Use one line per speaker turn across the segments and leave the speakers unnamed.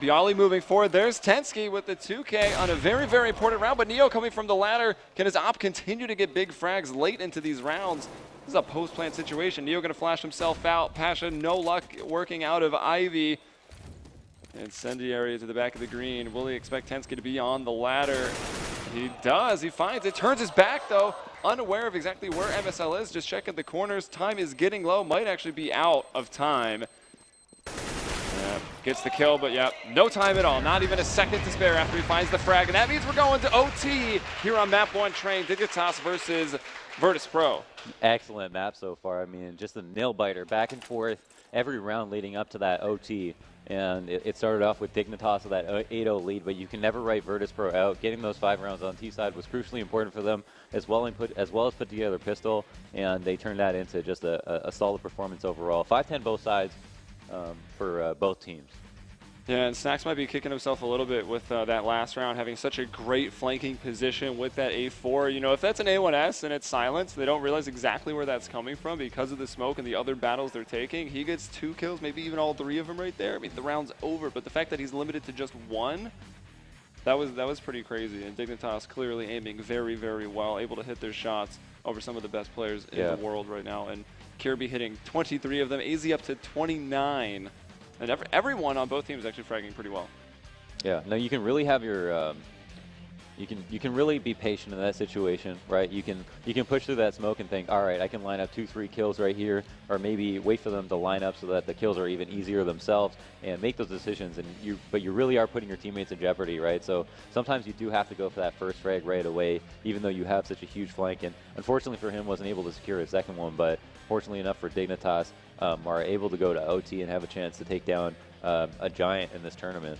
Bialy moving forward. There's Tensky with the 2K on a very, very important round. But Neo coming from the ladder. Can his op continue to get big frags late into these rounds? This is a post-plant situation. Neo going to flash himself out. Pasha, no luck working out of Ivy. Incendiary to the back of the green. Will he expect Tensky to be on the ladder? He does. He finds it. Turns his back, though. Unaware of exactly where MSL is. Just checking the corners. Time is getting low. Might actually be out of time. Gets the kill, but yeah, no time at all. Not even a second to spare after he finds the frag. And that means we're going to OT here on map 1 train. Dignitas versus Virtus.Pro.
Excellent map so far. I mean, just a nail biter back and forth every round leading up to that OT. And it started off with Dignitas with that 8-0 lead, but you can never write Virtus.Pro out. Getting those 5 rounds on T side was crucially important for them, as well as put together pistol, and they turned that into just a solid performance overall. 5-10 both sides for both teams.
Yeah, and Snacks might be kicking himself a little bit with that last round, having such a great flanking position with that A4. You know, if that's an A1S and it's silenced, they don't realize exactly where that's coming from because of the smoke and the other battles they're taking. He gets 2 kills, maybe even all 3 of them right there. I mean, the round's over, but the fact that he's limited to just 1, that was pretty crazy. And Dignitas clearly aiming very, very well, able to hit their shots over some of the best players in the world right now. And Kirby hitting 23 of them, AZ up to 29. And everyone on both teams is actually fragging pretty well.
Yeah, no, you can really have your, you can really be patient in that situation, right? You can push through that smoke and think, all right, I can line up 2-3 kills right here, or maybe wait for them to line up so that the kills are even easier themselves and make those decisions. And but you really are putting your teammates in jeopardy, right? So sometimes you do have to go for that first frag right away, even though you have such a huge flank. And unfortunately for him, wasn't able to secure a second one, but fortunately enough for Dignitas, are able to go to OT and have a chance to take down a giant in this tournament.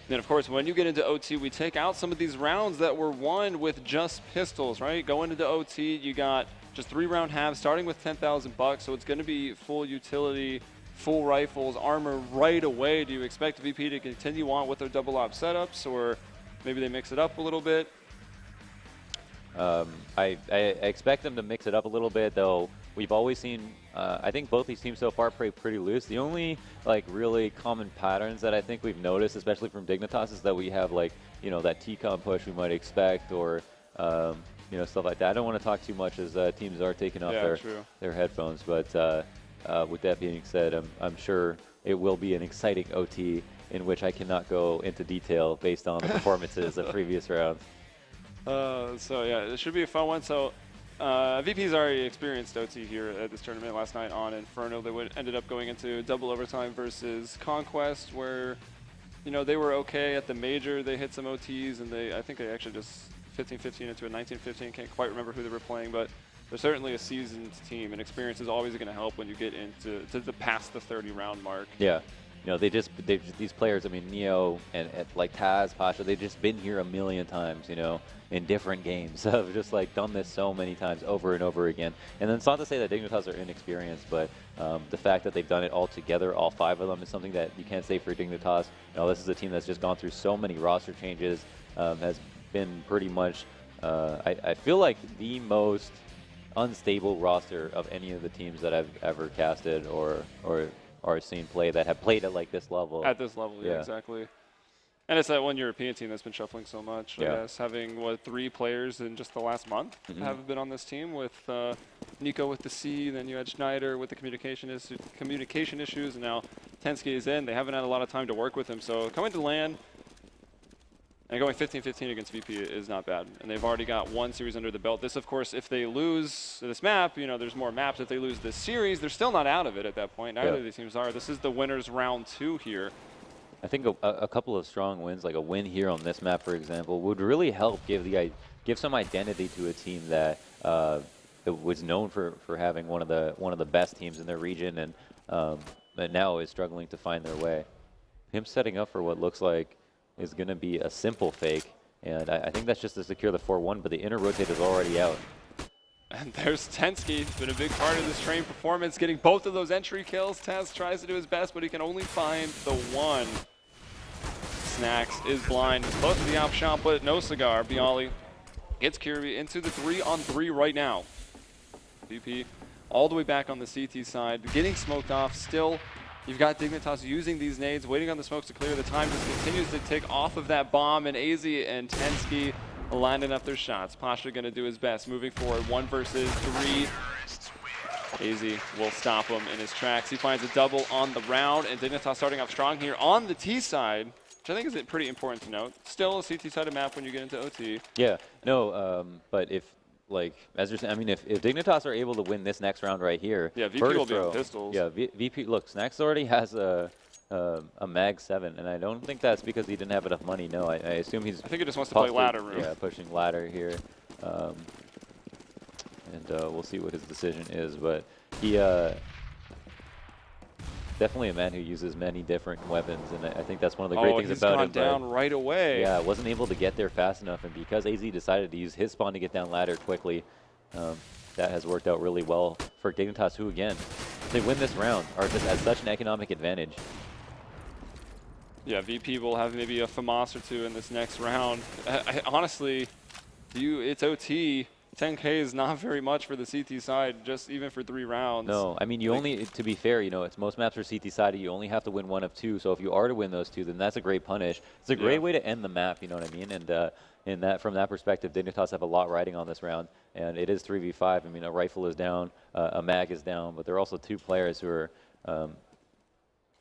And of course, when you get into OT, we take out some of these rounds that were won with just pistols, right? Going into OT, you got just 3-round halves starting with 10,000 bucks, so it's going to be full utility, full rifles, armor right away. Do you expect VP to continue on with their double op setups, or maybe they mix it up a little bit?
I expect them to mix it up a little bit, though. We've always seen, I think both these teams so far play pretty loose. The only really common patterns that I think we've noticed, especially from Dignitas, is that we have that T-com push we might expect, or stuff like that. I don't want to talk too much as teams are taking off their headphones, but with that being said, I'm sure it will be an exciting OT in which I cannot go into detail based on the performances of previous rounds.
So yeah, it should be a fun one. So VP's already experienced OT here at this tournament last night on Inferno. They ended up going into double overtime versus Conquest, where they were okay at the major. They hit some OTs, and I think they actually just 15-15 into a 19-15. Can't quite remember who they were playing, but they're certainly a seasoned team, and experience is always going to help when you get into past the 30-round mark.
Yeah. These players, I mean, Neo and like Taz, Pasha, they've just been here a million times, in different games. Have just done this so many times over and over again. And then it's not to say that Dignitas are inexperienced, but the fact that they've done it all together, all 5 of them, is something that you can't say for Dignitas. This is a team that's just gone through so many roster changes, has been pretty much, I feel like the most unstable roster of any of the teams that I've ever casted or seen play that have played at this level.
At this level, yeah, exactly. And it's that one European team that's been shuffling so much. I guess having 3 players in just the last month have been on this team, with Nico with the C, then you had Schneider with the communication issues, and now Tensky is in. They haven't had a lot of time to work with him, so coming to LAN and going 15-15 against VP is not bad. And they've already got 1 series under the belt. This, of course, if they lose this map, there's more maps. If they lose this series, they're still not out of it at that point. Neither of these teams are. This is the winners round 2 here.
I think a couple of strong wins, like a win here on this map, for example, would really help give some identity to a team that was known for having one of the best teams in their region, and now is struggling to find their way. Him setting up for what looks like is going to be a simple fake, and I think that's just to secure the 4-1, but the inner rotate is already out.
And there's Tensky, been a big part of this train performance, getting both of those entry kills. Taz tries to do his best, but he can only find the 1. Snacks is blind, close to the op shot, but no cigar. Bialy gets Kirby into the 3-on-3 right now. VP all the way back on the CT side, getting smoked off, still You've got Dignitas using these nades, waiting on the smokes to clear. The time just continues to tick off of that bomb, and AZ and Tensky lining up their shots. Pasha going to do his best, moving forward, 1 versus 3. AZ will stop him in his tracks. He finds a double on the round, and Dignitas starting off strong here on the T side, which I think is pretty important to note. Still a CT-sided map when you get into OT.
Yeah, no, but if, like, as you're saying, I mean, if Dignitas are able to win this next round right here,
yeah, VP will be on pistols.
Yeah, VP, look, Snacks already has a Mag 7, and I don't think that's because he didn't have enough money. No, I assume he's.
I think he just wants to play ladder room.
Yeah, pushing ladder here. And we'll see what his decision is, but he definitely a man who uses many different weapons, and I think that's one of the great things about him.
He's gone down right away.
Yeah, wasn't able to get there fast enough, and because AZ decided to use his spawn to get down ladder quickly, that has worked out really well for Dignitas, who again, if they win this round, are just at such an economic advantage.
Yeah, VP will have maybe a FAMAS or 2 in this next round. Honestly, it's OT. 10K is not very much for the CT side, just even for 3 rounds.
No, I mean, you only, to be fair, you know, it's most maps are CT sided. You only have to win 1 of 2. So if you are to win those 2, then that's a great punish. It's a great way to end the map, you know what I mean? And in that, from that perspective, Dignitas have a lot riding on this round, and it is 3v5. I mean, a rifle is down, a mag is down, but there are also 2 players who are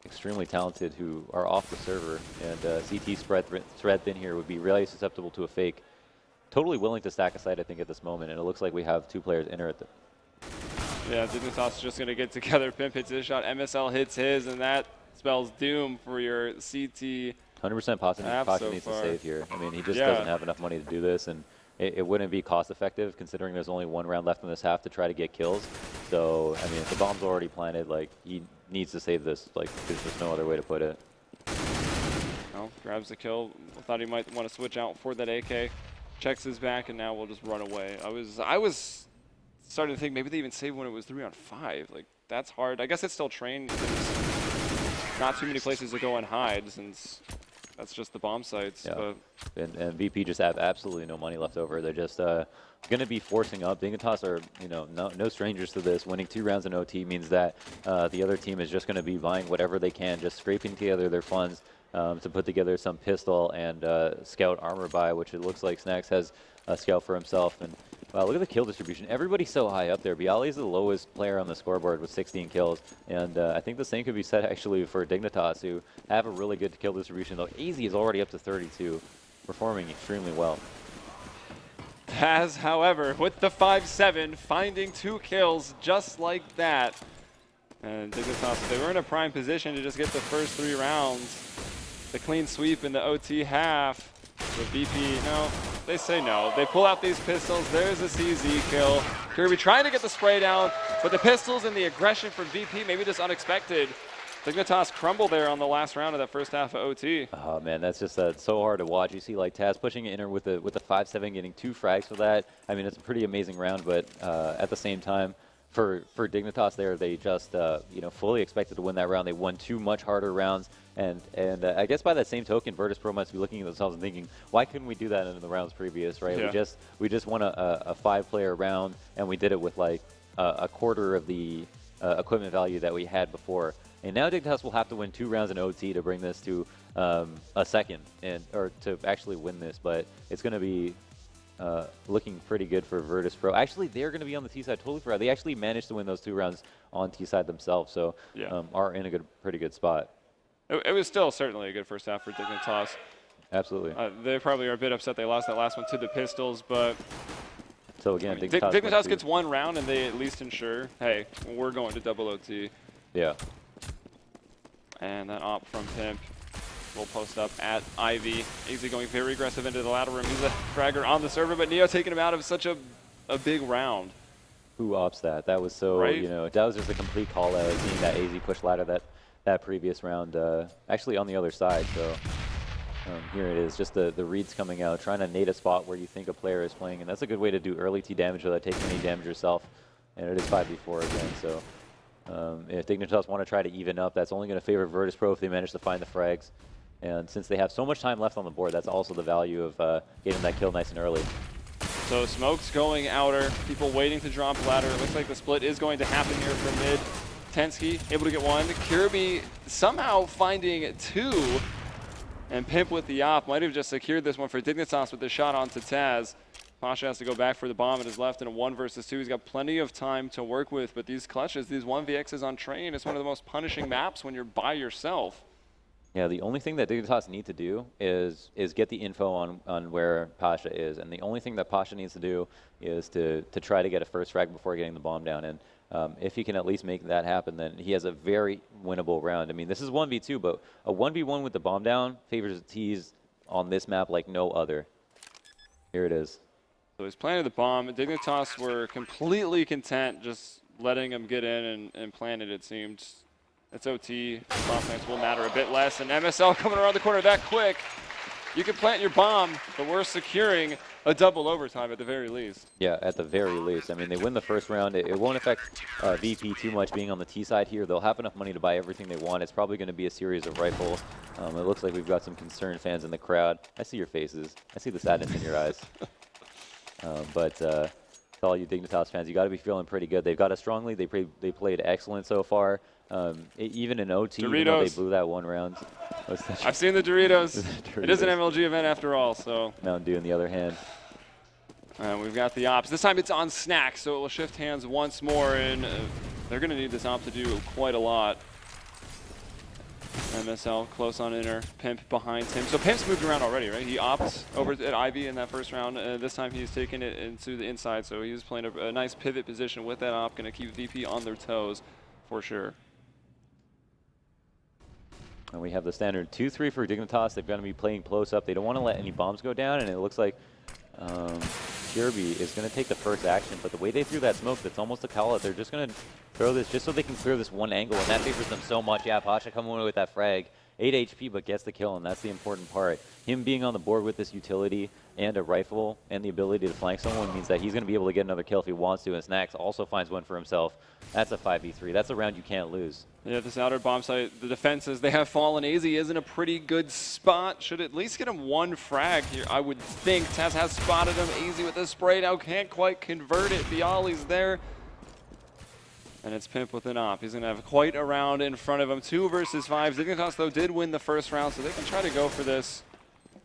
extremely talented who are off the server, and CT spread thin here would be really susceptible to a fake. Totally willing to stack a site, I think, at this moment, and it looks like we have 2 players enter at the.
Yeah, Dignitas is just going to get together. Pimp hits his shot, MSL hits his, and that spells doom for your CT.
100% Pasha needs to save here. I mean, he just doesn't have enough money to do this, and it wouldn't be cost effective considering there's only 1 round left in this half to try to get kills. So, I mean, if the bomb's already planted, like, he needs to save this. Like, there's just no other way to put it.
Well, grabs the kill. Thought he might want to switch out for that AK. Checks his back, and now we'll just run away. I was starting to think maybe they even saved when it was 3 on 5. Like, that's hard. I guess it's still trained. There's not too many places to go and hide since that's just the bomb sites.
Yeah. But and VP just have absolutely no money left over. They're just going to be forcing up. Dignitas are, you know, no strangers to this. Winning 2 rounds in OT means that the other team is just going to be buying whatever they can, just scraping together their funds to put together some pistol and scout armor buy, which it looks like Snacks has a scout for himself. And look at the kill distribution. Everybody's so high up there. Bialy is the lowest player on the scoreboard with 16 kills. And I think the same could be said actually for Dignitas, who have a really good kill distribution, though AZ is already up to 32, performing extremely well.
Taz, however, with the 5-7, finding 2 kills just like that. And Dignitas, they were in a prime position to just get the first 3 rounds. The clean sweep in the OT half. The VP, no, they say no. They pull out these pistols. There's a CZ kill. Kirby trying to get the spray down, but the pistols and the aggression from VP, maybe just unexpected. Dignitas crumble there on the last round of that first half of OT. Oh
man, that's just so hard to watch. You see like Taz pushing it in with the 5-7, getting 2 frags for that. I mean, it's a pretty amazing round, but at the same time, for Dignitas there, they just you know, fully expected to win that round. They won 2 much harder rounds, and I guess by that same token, Virtus.Pro must be looking at themselves and thinking, why couldn't we do that in the rounds previous, right?
Yeah.
We just won a 5-player round, and we did it with like a quarter of the equipment value that we had before. And now Dignitas will have to win 2 rounds in OT to bring this to a second, or to actually win this. But it's going to be looking pretty good for Virtus.Pro. Actually, they're going to be on the T side. Totally forgot. They actually managed to win those 2 rounds on T side themselves, so are in a pretty good spot.
It was still certainly a good first half for Dignitas.
Absolutely.
They probably are a bit upset they lost that last one to the pistols, but
so again,
I mean, Dignitas gets 1 round, and they at least ensure, hey, we're going to double OT.
Yeah.
And that op from Pimp will post up at Ivy. AZ going very aggressive into the ladder room. He's a fragger on the server, but Neo taking him out of such a big round.
Who ops that? That was so, you know, that was just a complete call out, seeing that AZ push ladder that previous round, actually on the other side. So here it is, just the reads coming out, trying to nade a spot where you think a player is playing, and that's a good way to do early T damage without taking any damage yourself. And it is 5v4 again, so if Dignitas want to try to even up, that's only going to favor Virtus.Pro if they manage to find the frags. And since they have so much time left on the board, that's also the value of getting that kill nice and early.
So smokes going outer, people waiting to drop ladder. It looks like the split is going to happen here from mid. Tensky able to get one. Kirby somehow finding two. And Pimp with the op might have just secured this one for Dignitas with the shot onto Taz. Pasha has to go back for the bomb. It is left in a 1 versus 2. He's got plenty of time to work with, but these clutches, these 1vx's on train, it's one of the most punishing maps when you're by yourself.
Yeah, the only thing that Dignitas need to do is get the info on where Pasha is, and the only thing that Pasha needs to do is to try to get a first frag before getting the bomb down. And if he can at least make that happen, then he has a very winnable round. I mean, this is 1v2, but a 1v1 with the bomb down favors the T's on this map like no other. Here it is.
So he's planted the bomb. Dignitas were completely content just letting him get in and plant it seemed. It's OT. Bomb plants will matter a bit less. And MSL coming around the corner that quick. You can plant your bomb, but we're securing a double overtime at the very least.
Yeah, at the very least. I mean, they win the first round. It won't affect VP too much being on the T side here. They'll have enough money to buy everything they want. It's probably going to be a series of rifle. It looks like we've got some concerned fans in the crowd. I see your faces. I see the sadness in your eyes. But to all you Dignitas fans, you got to be feeling pretty good. They've got a strong lead. They played excellent so far. Even in OT, even though they blew that one round.
I've seen the Doritos.
Doritos.
It is an MLG event after all, so.
Mountain Dew on the other hand.
We've got the ops. This time it's on Snack, so it will shift hands once more, and they're going to need this op to do quite a lot. MSL close on inner, Pimp behind him. So Pimp's moved around already, right? He opts over at Ivy in that first round. This time he's taken it into the inside, so he's playing a nice pivot position with that op. Going to keep VP on their toes for sure.
And we have the standard 2-3 for Dignitas. They're going to be playing close up. They don't want to let any bombs go down, and it looks like Kirby is going to take the first action. But the way they threw that smoke, that's almost a call out. They're just going to throw this just so they can clear this one angle, and that favors them so much. Yeah, Pasha coming away with that frag. 8 HP, but gets the kill, and that's the important part. Him being on the board with this utility and a rifle and the ability to flank someone means that he's going to be able to get another kill if he wants to, and Snacks also finds one for himself. That's a 5v3. That's a round you can't lose.
Yeah, this outer bomb site, the defenses, they have fallen. AZ is in a pretty good spot. Should at least get him one frag here, I would think. Taz has spotted him. AZ with the spray now, can't quite convert it. Bialy's there. And it's Pimp with an op. He's going to have quite a round in front of him. 2 versus 5. Dignitas, though, did win the first round, so they can try to go for this.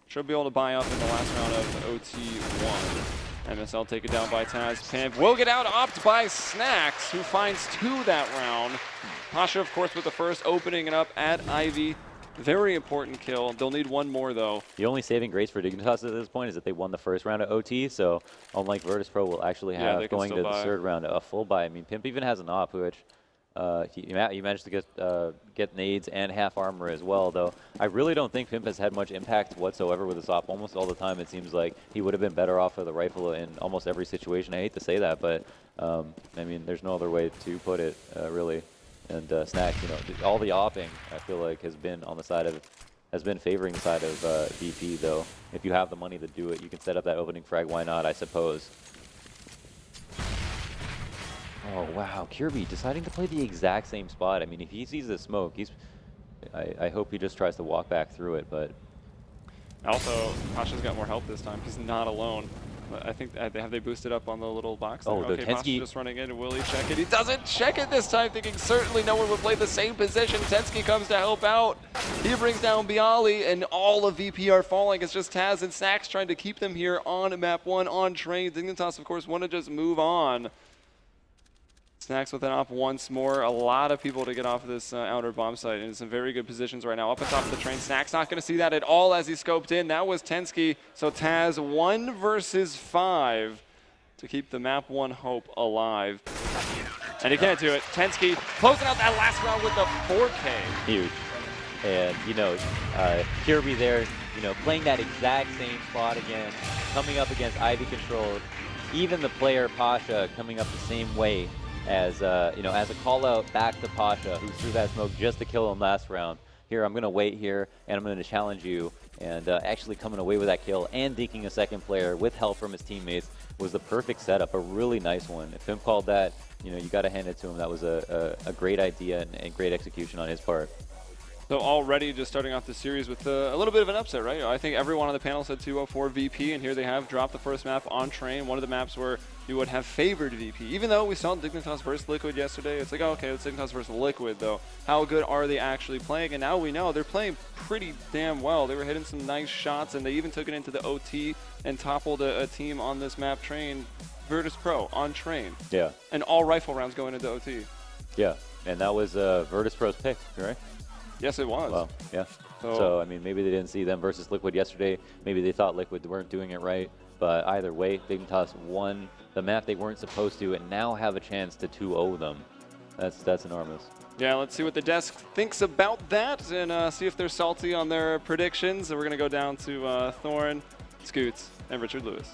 Should be able to buy up in the last round of OT1. MSL take it down by Taz. Pimp will get out, opt by Snacks, who finds 2 that round. Pasha, of course, with the first opening it up at Ivy. Very important kill. They'll need one more, though.
The only saving grace for Dignitas at this point is that they won the first round of OT, so unlike Virtus.Pro will actually have going to the third round a full buy. I mean, Pimp even has an op, which he managed to get nades and half armor as well, though I really don't think Pimp has had much impact whatsoever with his op. Almost all the time it seems like he would have been better off with a rifle in almost every situation. I hate to say that, but I mean, there's no other way to put it, really. And Snacks, you know, all the opping I feel like has been favoring the side of VP, though. If you have the money to do it, you can set up that opening frag. Why not? I suppose. Oh wow, Kirby deciding to play the exact same spot. I mean, if he sees the smoke, I hope he just tries to walk back through it. But
also, Pasha's got more help this time. He's not alone. I think have they boosted up on the little box there?
Oh,
okay, Pasha's just running in. Will he check it? He doesn't check it this time, thinking certainly no one would play the same position. Tensky comes to help out. He brings down Bialy, and all of VP are falling. It's just Taz and Snacks trying to keep them here on map 1 on train. Dignitas, of course, want to just move on. Snacks with an op once more. A lot of people to get off of this outer bomb site in some very good positions right now. Up on top of the train. Snacks not going to see that at all as he scoped in. That was Tensky. So Taz 1 versus 5 to keep the map 1 hope alive. And he can't do it. Tensky closing out that last round with the 4K.
Huge. And, you know, Kirby there, you know, playing that exact same spot again, coming up against Ivy controlled. Even the player Pasha coming up the same way. As you know, as a call out back to Pasha, who threw that smoke just to kill him last round. Here, I'm going to wait here, and I'm going to challenge you. And actually coming away with that kill and deking a second player with help from his teammates was the perfect setup, a really nice one. If Pimp called that, you know, you got to hand it to him. That was a great idea and great execution on his part.
So already just starting off the series with a little bit of an upset, right? I think everyone on the panel said 204 VP, and here they have dropped the first map on Train, one of the maps where you would have favored VP. Even though we saw Dignitas versus Liquid yesterday, it's like, oh, okay, it's Dignitas versus Liquid, though. How good are they actually playing? And now we know they're playing pretty damn well. They were hitting some nice shots, and they even took it into the OT and toppled a team on this map, Train, Virtus.Pro, on Train.
Yeah.
And all rifle rounds going into OT.
Yeah, and that was Virtus.Pro's pick, right?
Yes, it was.
Well, yeah. So, I mean, maybe they didn't see them versus Liquid yesterday. Maybe they thought Liquid weren't doing it right. But either way, Dignitas won the map they weren't supposed to and now have a chance to 2-0 them. That's enormous.
Yeah, let's see what the desk thinks about that and see if they're salty on their predictions. So we're going to go down to Thorn, Scoots, and Richard Lewis.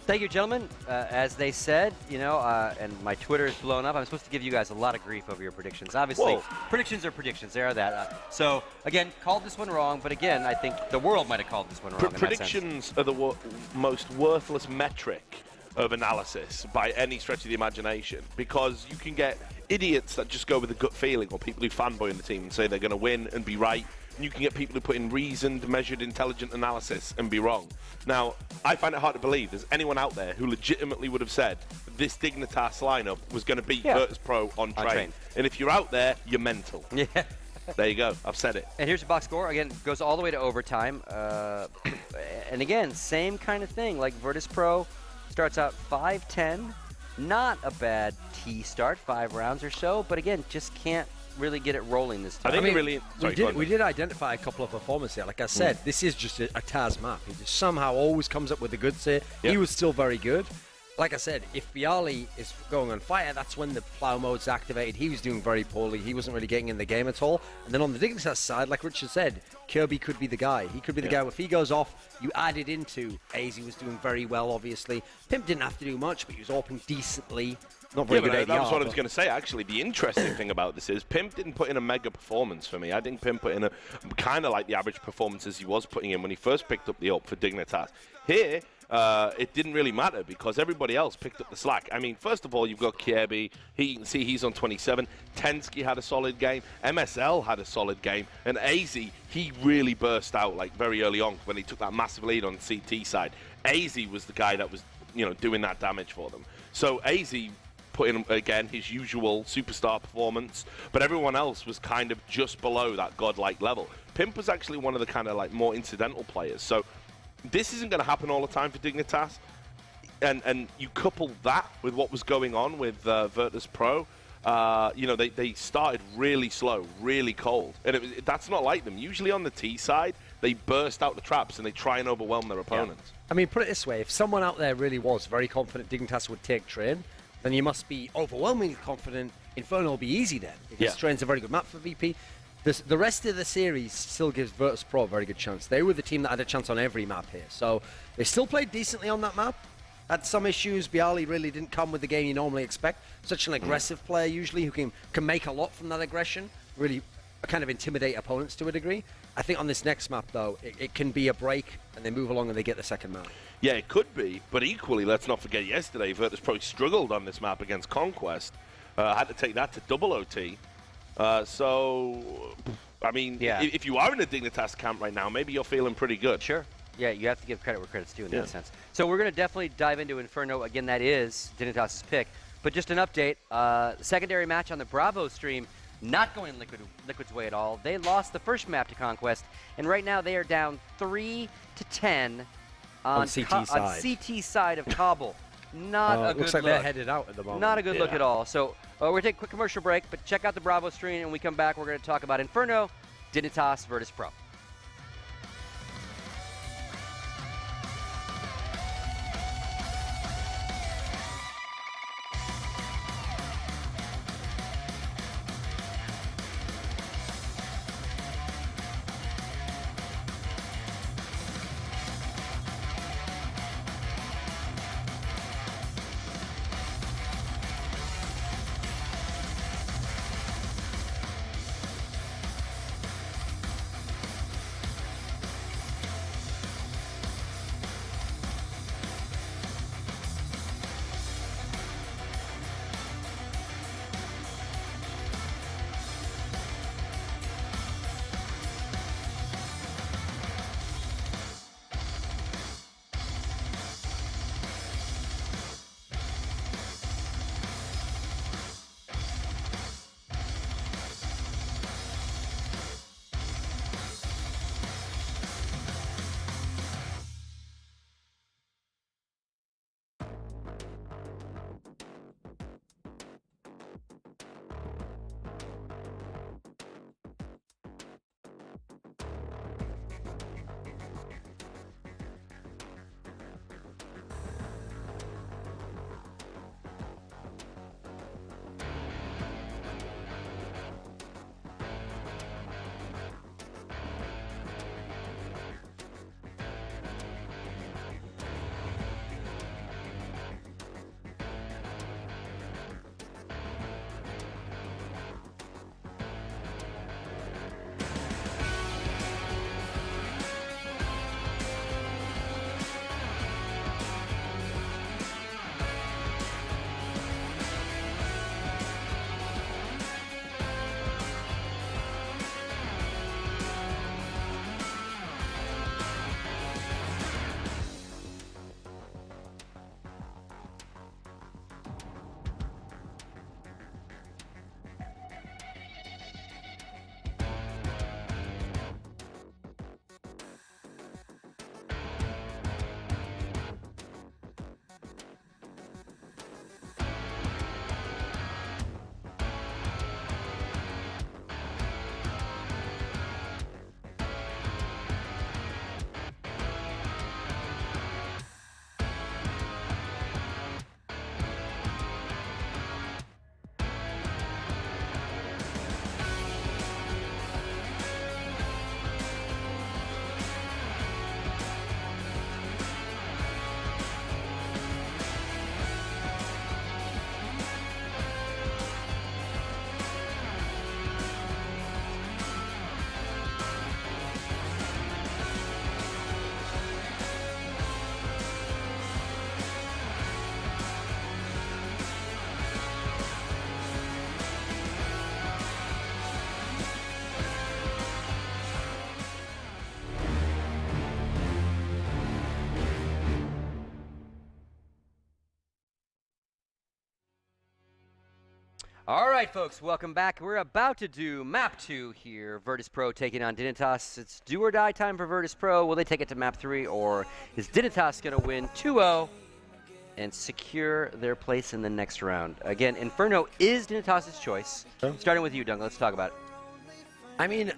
Thank you, gentlemen. As they said, you know, and my Twitter is blown up. I'm supposed to give you guys a lot of grief over your predictions. Obviously, predictions are predictions. They are that. So, again, called this one wrong. But again, I think the world might have called this one wrong.
Predictions are the most worthless metric of analysis by any stretch of the imagination, because you can get idiots that just go with a gut feeling, or people who fanboy in the team and say they're going to win and be right. And you can get people who put in reasoned, measured, intelligent analysis and be wrong. Now, I find it hard to believe there's anyone out there who legitimately would have said this Dignitas lineup was going to beat Virtus.Pro on Train. And if you're out there, you're mental. Yeah. There you go. I've said it.
And here's your box score. Again, goes all the way to overtime. And again, same kind of thing. Like Virtus.Pro starts out 5-10. Not a bad T start, 5 rounds or so. But again, just can't really get it rolling this time.
I mean, we did identify a couple of performances here. Like I said, this is just a Taz map. He just somehow always comes up with the goods here. Yep. He was still very good. Like I said, if Bialy is going on fire, that's when the plow mode's activated. He was doing very poorly. He wasn't really getting in the game at all. And then on the Dignitas side, like Richard said, Kirby could be the guy. He could be the guy. If he goes off, you add it into AZ was doing very well, obviously. Pimp didn't have to do much, but he was opening decently. Not very good ADR,
that was what I was going to say, actually. The interesting thing about this is Pimp didn't put in a mega performance for me. I think Pimp put in a kind of like the average performances he was putting in when he first picked up the ult for Dignitas. Here, it didn't really matter because everybody else picked up the slack. I mean, first of all, you've got Kirby. You can see he's on 27. Tensky had a solid game. MSL had a solid game. And AZ, he really burst out like very early on when he took that massive lead on the CT side. AZ was the guy that was, you know, doing that damage for them. So AZ put in, again, his usual superstar performance, but everyone else was kind of just below that godlike level. Pimp was actually one of the kind of like more incidental players. So this isn't going to happen all the time for Dignitas. And you couple that with what was going on with Virtus.Pro, you know, they started really slow, really cold. And that's not like them. Usually on the T side, they burst out the traps and they try and overwhelm their opponents.
Yeah. I mean, put it this way, if someone out there really was very confident Dignitas would take Train, then you must be overwhelmingly confident Inferno will be easy then. Because Train's a very good map for VP. The rest of the series still gives Virtus.Pro a very good chance. They were the team that had a chance on every map here. So they still played decently on that map. Had some issues. Bialy really didn't come with the game you normally expect. Such an aggressive player usually who can make a lot from that aggression. Really kind of intimidate opponents to a degree. I think on this next map, though, it can be a break and they move along and they get the second map.
Yeah, it could be, but equally, let's not forget yesterday, Virtus.Pro struggled on this map against Conquest. Had to take that to double OT. So, I mean, if you are in a Dignitas camp right now, maybe you're feeling pretty good.
Sure. Yeah, you have to give credit where credit's due in that sense. So we're going to definitely dive into Inferno. Again, that is Dignitas' pick. But just an update, secondary match on the Bravo stream, not going Liquid's way at all. They lost the first map to Conquest, and right now they are down 3-10 on CT side of Kabul. Not a good
looks like they're headed out at the moment.
Not a good look at all. So we're going to take a quick commercial break, but check out the Bravo stream, and when we come back, we're going to talk about Inferno, Dignitas, Virtus.Pro. All right, folks, welcome back. We're about to do map 2 here. Virtus.Pro taking on Dignitas. It's do or die time for Virtus.Pro. Will they take it to map 3, or is Dignitas going to win 2-0 and secure their place in the next round? Again, Inferno is Dignitas' choice. Starting with you, Dunga, let's talk about it.
I mean,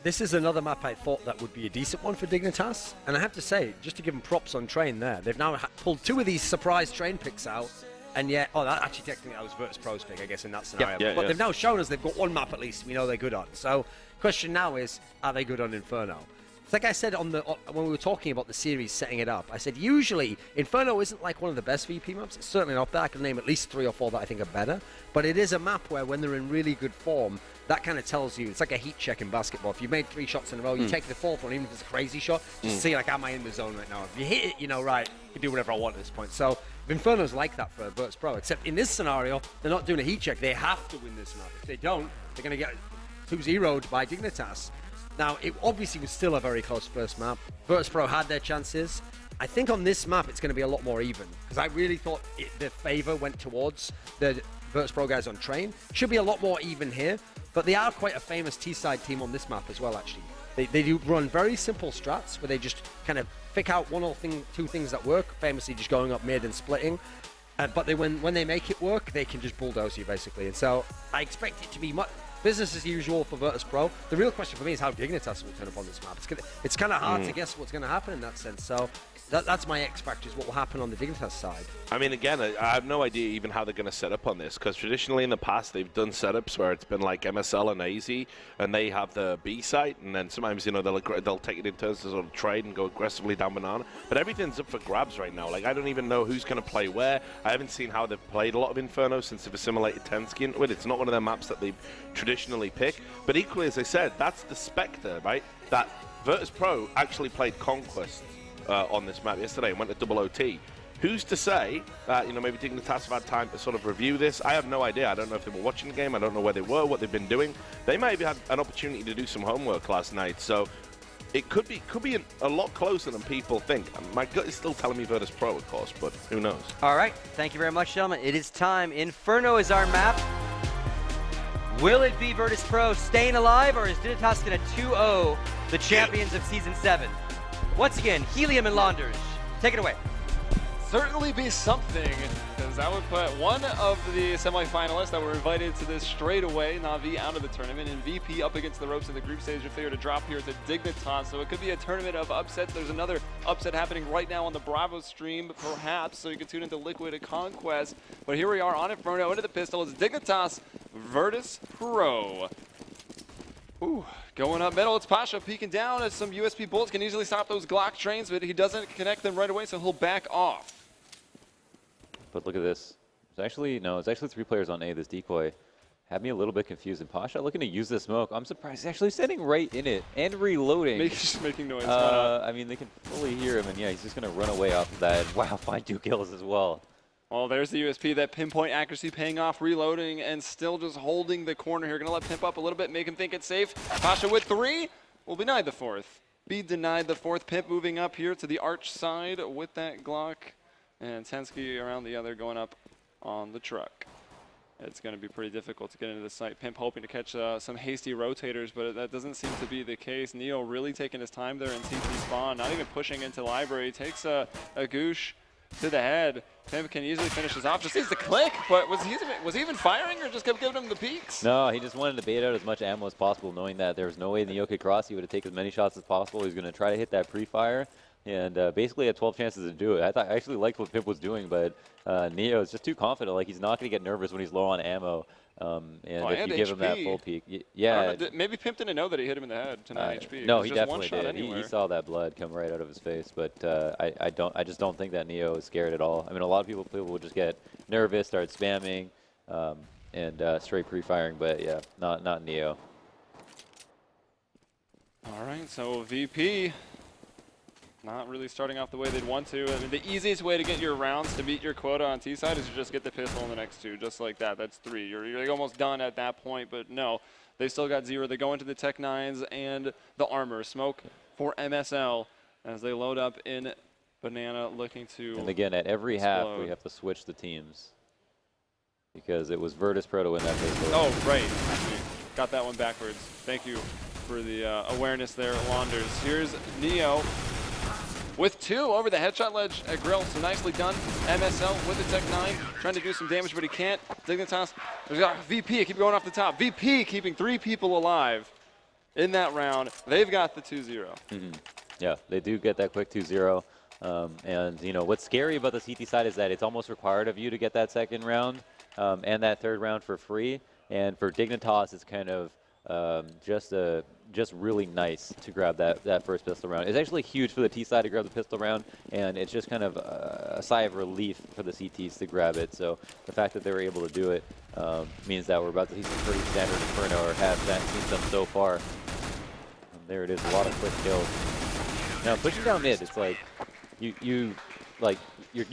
this is another map I thought that would be a decent one for Dignitas. And I have to say, just to give them props on train there, they've now pulled 2 of these surprise train picks out. And yet, that actually technically that was Virtus.Pro's pick, I guess, in that scenario.
Yeah,
but they've now shown us they've got one map at least we know they're good on. So, question now is, are they good on Inferno? It's like I said when we were talking about the series setting it up, I said usually Inferno isn't like one of the best VP maps. It's certainly not that. I can name at least 3 or 4 that I think are better. But it is a map where when they're in really good form, that kind of tells you, it's like a heat check in basketball. If you made 3 shots in a row, you take the 4th one, even if it's a crazy shot, just see, like, am I in the zone right now? If you hit it, you know, right, you can do whatever I want at this point. So Inferno's like that for Virtus.Pro, except in this scenario, they're not doing a heat check. They have to win this map. If they don't, they're going to get 2-0'd by Dignitas. Now, it obviously was still a very close first map. Virtus.Pro had their chances. I think on this map, it's going to be a lot more even, because I really thought the favor went towards the Virtus.Pro guys on train. Should be a lot more even here, but they are quite a famous T-side team on this map as well, actually. They do run very simple strats where they just kind of pick out 1 or 2 things that work, famously just going up mid and splitting. But when they make it work, they can just bulldoze you, basically. And so I expect it to be business as usual for Virtus.Pro. The real question for me is how Dignitas will turn up on this map. It's kind of hard to guess what's going to happen in that sense. So that's my X factor, is what will happen on the Dignitas side.
I mean, again, I have no idea even how they're going to set up on this, because traditionally in the past they've done setups where it's been like MSL and AZ, and they have the B site, and then sometimes, you know, they'll take it in turns to sort of trade and go aggressively down banana. But everything's up for grabs right now. Like, I don't even know who's going to play where. I haven't seen how they've played a lot of Inferno since they've assimilated Tensky into it. It's not one of their maps that they traditionally pick. But equally, as I said, that's the specter, right? That Virtus.Pro actually played Conquest on this map yesterday and went to double OT. Who's to say that, you know, maybe Dignitas have had time to sort of review this? I have no idea. I don't know if they were watching the game. I don't know where they were, what they've been doing. They might have had an opportunity to do some homework last night. So it could be a lot closer than people think. My gut is still telling me Virtus.Pro, of course, but who knows?
All right. Thank you very much, gentlemen. It is time. Inferno is our map. Will it be Virtus.Pro staying alive, or is Dignitas going to 2-0 the champions of Season 7? Once again, Helium and Launders, take it away.
Certainly be something, because that would put one of the semifinalists that were invited to this straight away, Na'Vi, out of the tournament, and VP up against the ropes in the group stage if they were to drop here to Dignitas. So it could be a tournament of upsets. There's another upset happening right now on the Bravo stream, perhaps, so you can tune into Liquid Conquest. But here we are on Inferno, into the pistol. It's Dignitas, Virtus.Pro. Ooh, going up middle, it's Pasha peeking down as some USP bullets can easily stop those Glock trains, but he doesn't connect them right away, so he'll back off.
But look at this. It's actually 3 players on A. This decoy had me a little bit confused. And Pasha looking to use the smoke. I'm surprised he's actually standing right in it and reloading.
Just making noise.
I mean, they can fully hear him, and yeah, he's just going to run away off of that. Wow, find 2 kills as well.
Well, there's the USP, that pinpoint accuracy paying off, reloading, and still just holding the corner here. Going to let Pimp up a little bit, make him think it's safe. Pasha with 3 will be denied the 4th. Be denied the 4th. Pimp moving up here to the arch side with that Glock. And Tensky around the other, going up on the truck. It's going to be pretty difficult to get into the site. Pimp hoping to catch some hasty rotators, but that doesn't seem to be the case. Neo really taking his time there in TT spawn, not even pushing into library. Takes a goosh to the head. Pimp can easily finish this off. Just needs to click, but was he even firing, or just kept giving him the peeks?
No, he just wanted to bait out as much ammo as possible, knowing that there was no way Neo could cross. He would have taken as many shots as possible. He was going to try to hit that pre-fire, and basically had 12 chances to do it. I actually liked what Pimp was doing, but Neo is just too confident. Like, he's not going to get nervous when he's low on ammo. And if you give him that full peek, yeah.
Maybe Pimp didn't know that he hit him in the head to 9 HP.
No, he definitely did. He saw that blood come right out of his face, but I just don't think that Neo is scared at all. I mean, a lot of people will just get nervous, start spamming, and straight pre-firing, but yeah, not Neo.
All right, so VP not really starting off the way they'd want to. I mean, the easiest way to get your rounds to meet your quota on T-side is to just get the pistol in the next 2, just like that. That's 3. You're like almost done at that point, but no. They still got 0. They go into the Tech 9s and the armor. Smoke for MSL as they load up in Banana, looking to
And again, at every half, we have to switch the teams. because it was Virtus.Pro to win that pistol.
Oh, right. Actually, got that one backwards. Thank you for the awareness there, Launders. Here's Neo with 2 over the headshot ledge at Grill. So nicely done. MSL with the Tech 9, trying to do some damage, but he can't. Dignitas, there's got VP. I keep going off the top. VP keeping 3 people alive in that round. They've got the 2-0.
Yeah, they do get that quick 2-0. And, you know, what's scary about the CT side is that it's almost required of you to get that second round and that third round for free. And for Dignitas, it's kind of just really nice to grab that first pistol round. It's actually huge for the T side to grab the pistol round, and it's just kind of a sigh of relief for the CTs to grab it. So the fact that they were able to do it means that we're about to see some pretty standard Inferno, or have seen some so far. And there it is, a lot of quick kills. Now pushing down mid, it's like you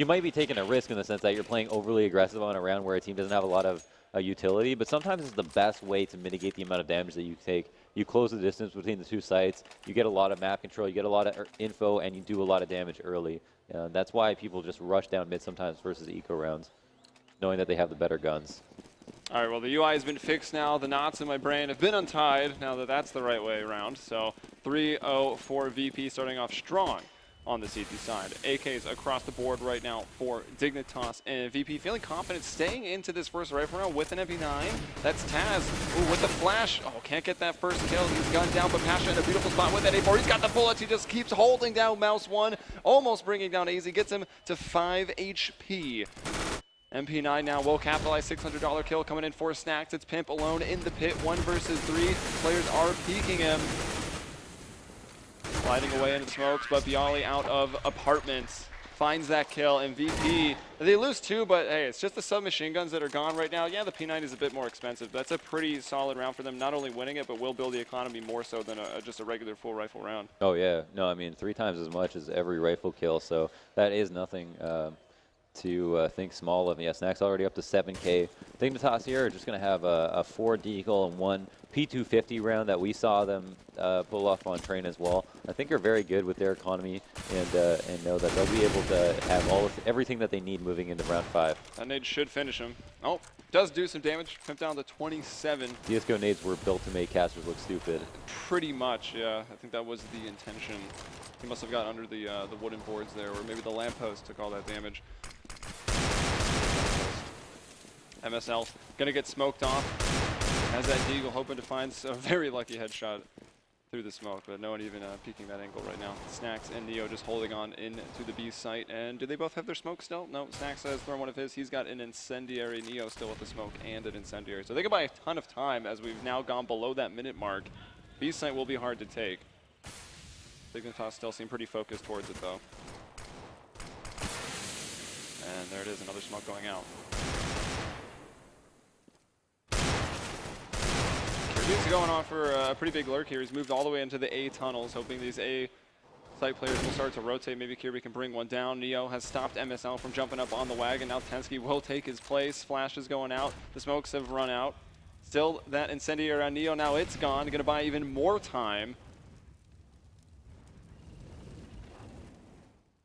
might be taking a risk in the sense that you're playing overly aggressive on a round where a team doesn't have a lot of utility, but sometimes it's the best way to mitigate the amount of damage that you take. You close the distance between the 2 sites, you get a lot of map control, you get a lot of info, and you do a lot of damage early. That's why people just rush down mid sometimes versus eco rounds, knowing that they have the better guns.
All right, well, the UI has been fixed now. The knots in my brain have been untied now that that's the right way around. So 3-0 for VP, starting off strong on the CT side. AKs across the board right now for Dignitas and VP. Feeling confident staying into this first rifle round with an MP9. That's Taz. Ooh, with the flash. Oh, can't get that first kill. He's gunned down, but Pasha in a beautiful spot with that A4. He's got the bullets. He just keeps holding down Mouse 1. Almost bringing down AZ. Gets him to 5 HP. MP9 now will capitalize. $600 kill coming in for Snacks. It's Pimp alone in the pit. 1 versus 3. Players are peeking him. Sliding away into the smokes, but Bialy out of apartments finds that kill. And VP, they lose 2, but hey, it's just the submachine guns that are gone right now. Yeah, the P9 is a bit more expensive. That's a pretty solid round for them. Not only winning it, but will build the economy more so than just a regular full rifle round.
Oh yeah, no, I mean 3 times as much as every rifle kill, so that is nothing to think small of. Yeah, Snacks already up to 7K. Dignitas here are just going to have a 4 deagle and 1 P250 round that we saw them pull off on train as well. I think are very good with their economy, and know that they'll be able to have everything that they need moving into round 5.
That nade should finish him. Oh, does do some damage. Pimp down to 27.
CSGO nades were built to make casters look stupid.
Pretty much, yeah. I think that was the intention. He must have got under the wooden boards there, or maybe the lamppost took all that damage. MSL gonna get smoked off. Has that deagle, hoping to find a very lucky headshot through the smoke, but no one even peeking that angle right now. Snacks and Neo just holding on into the B site. And do they both have their smoke still? No, Snacks has thrown one of his. He's got an incendiary. Neo still with the smoke and an incendiary. So they can buy a ton of time as we've now gone below that minute mark. B site will be hard to take. Dignitas still seem pretty focused towards it though. And there it is, another smoke going out. He's going on for a pretty big lurk here. He's moved all the way into the A tunnels, hoping these A site players will start to rotate. Maybe Kirby can bring one down. Neo has stopped MSL from jumping up on the wagon. Now Tensky will take his place. Flash is going out. The smokes have run out. Still that incendiary on Neo. Now it's gone. Going to buy even more time.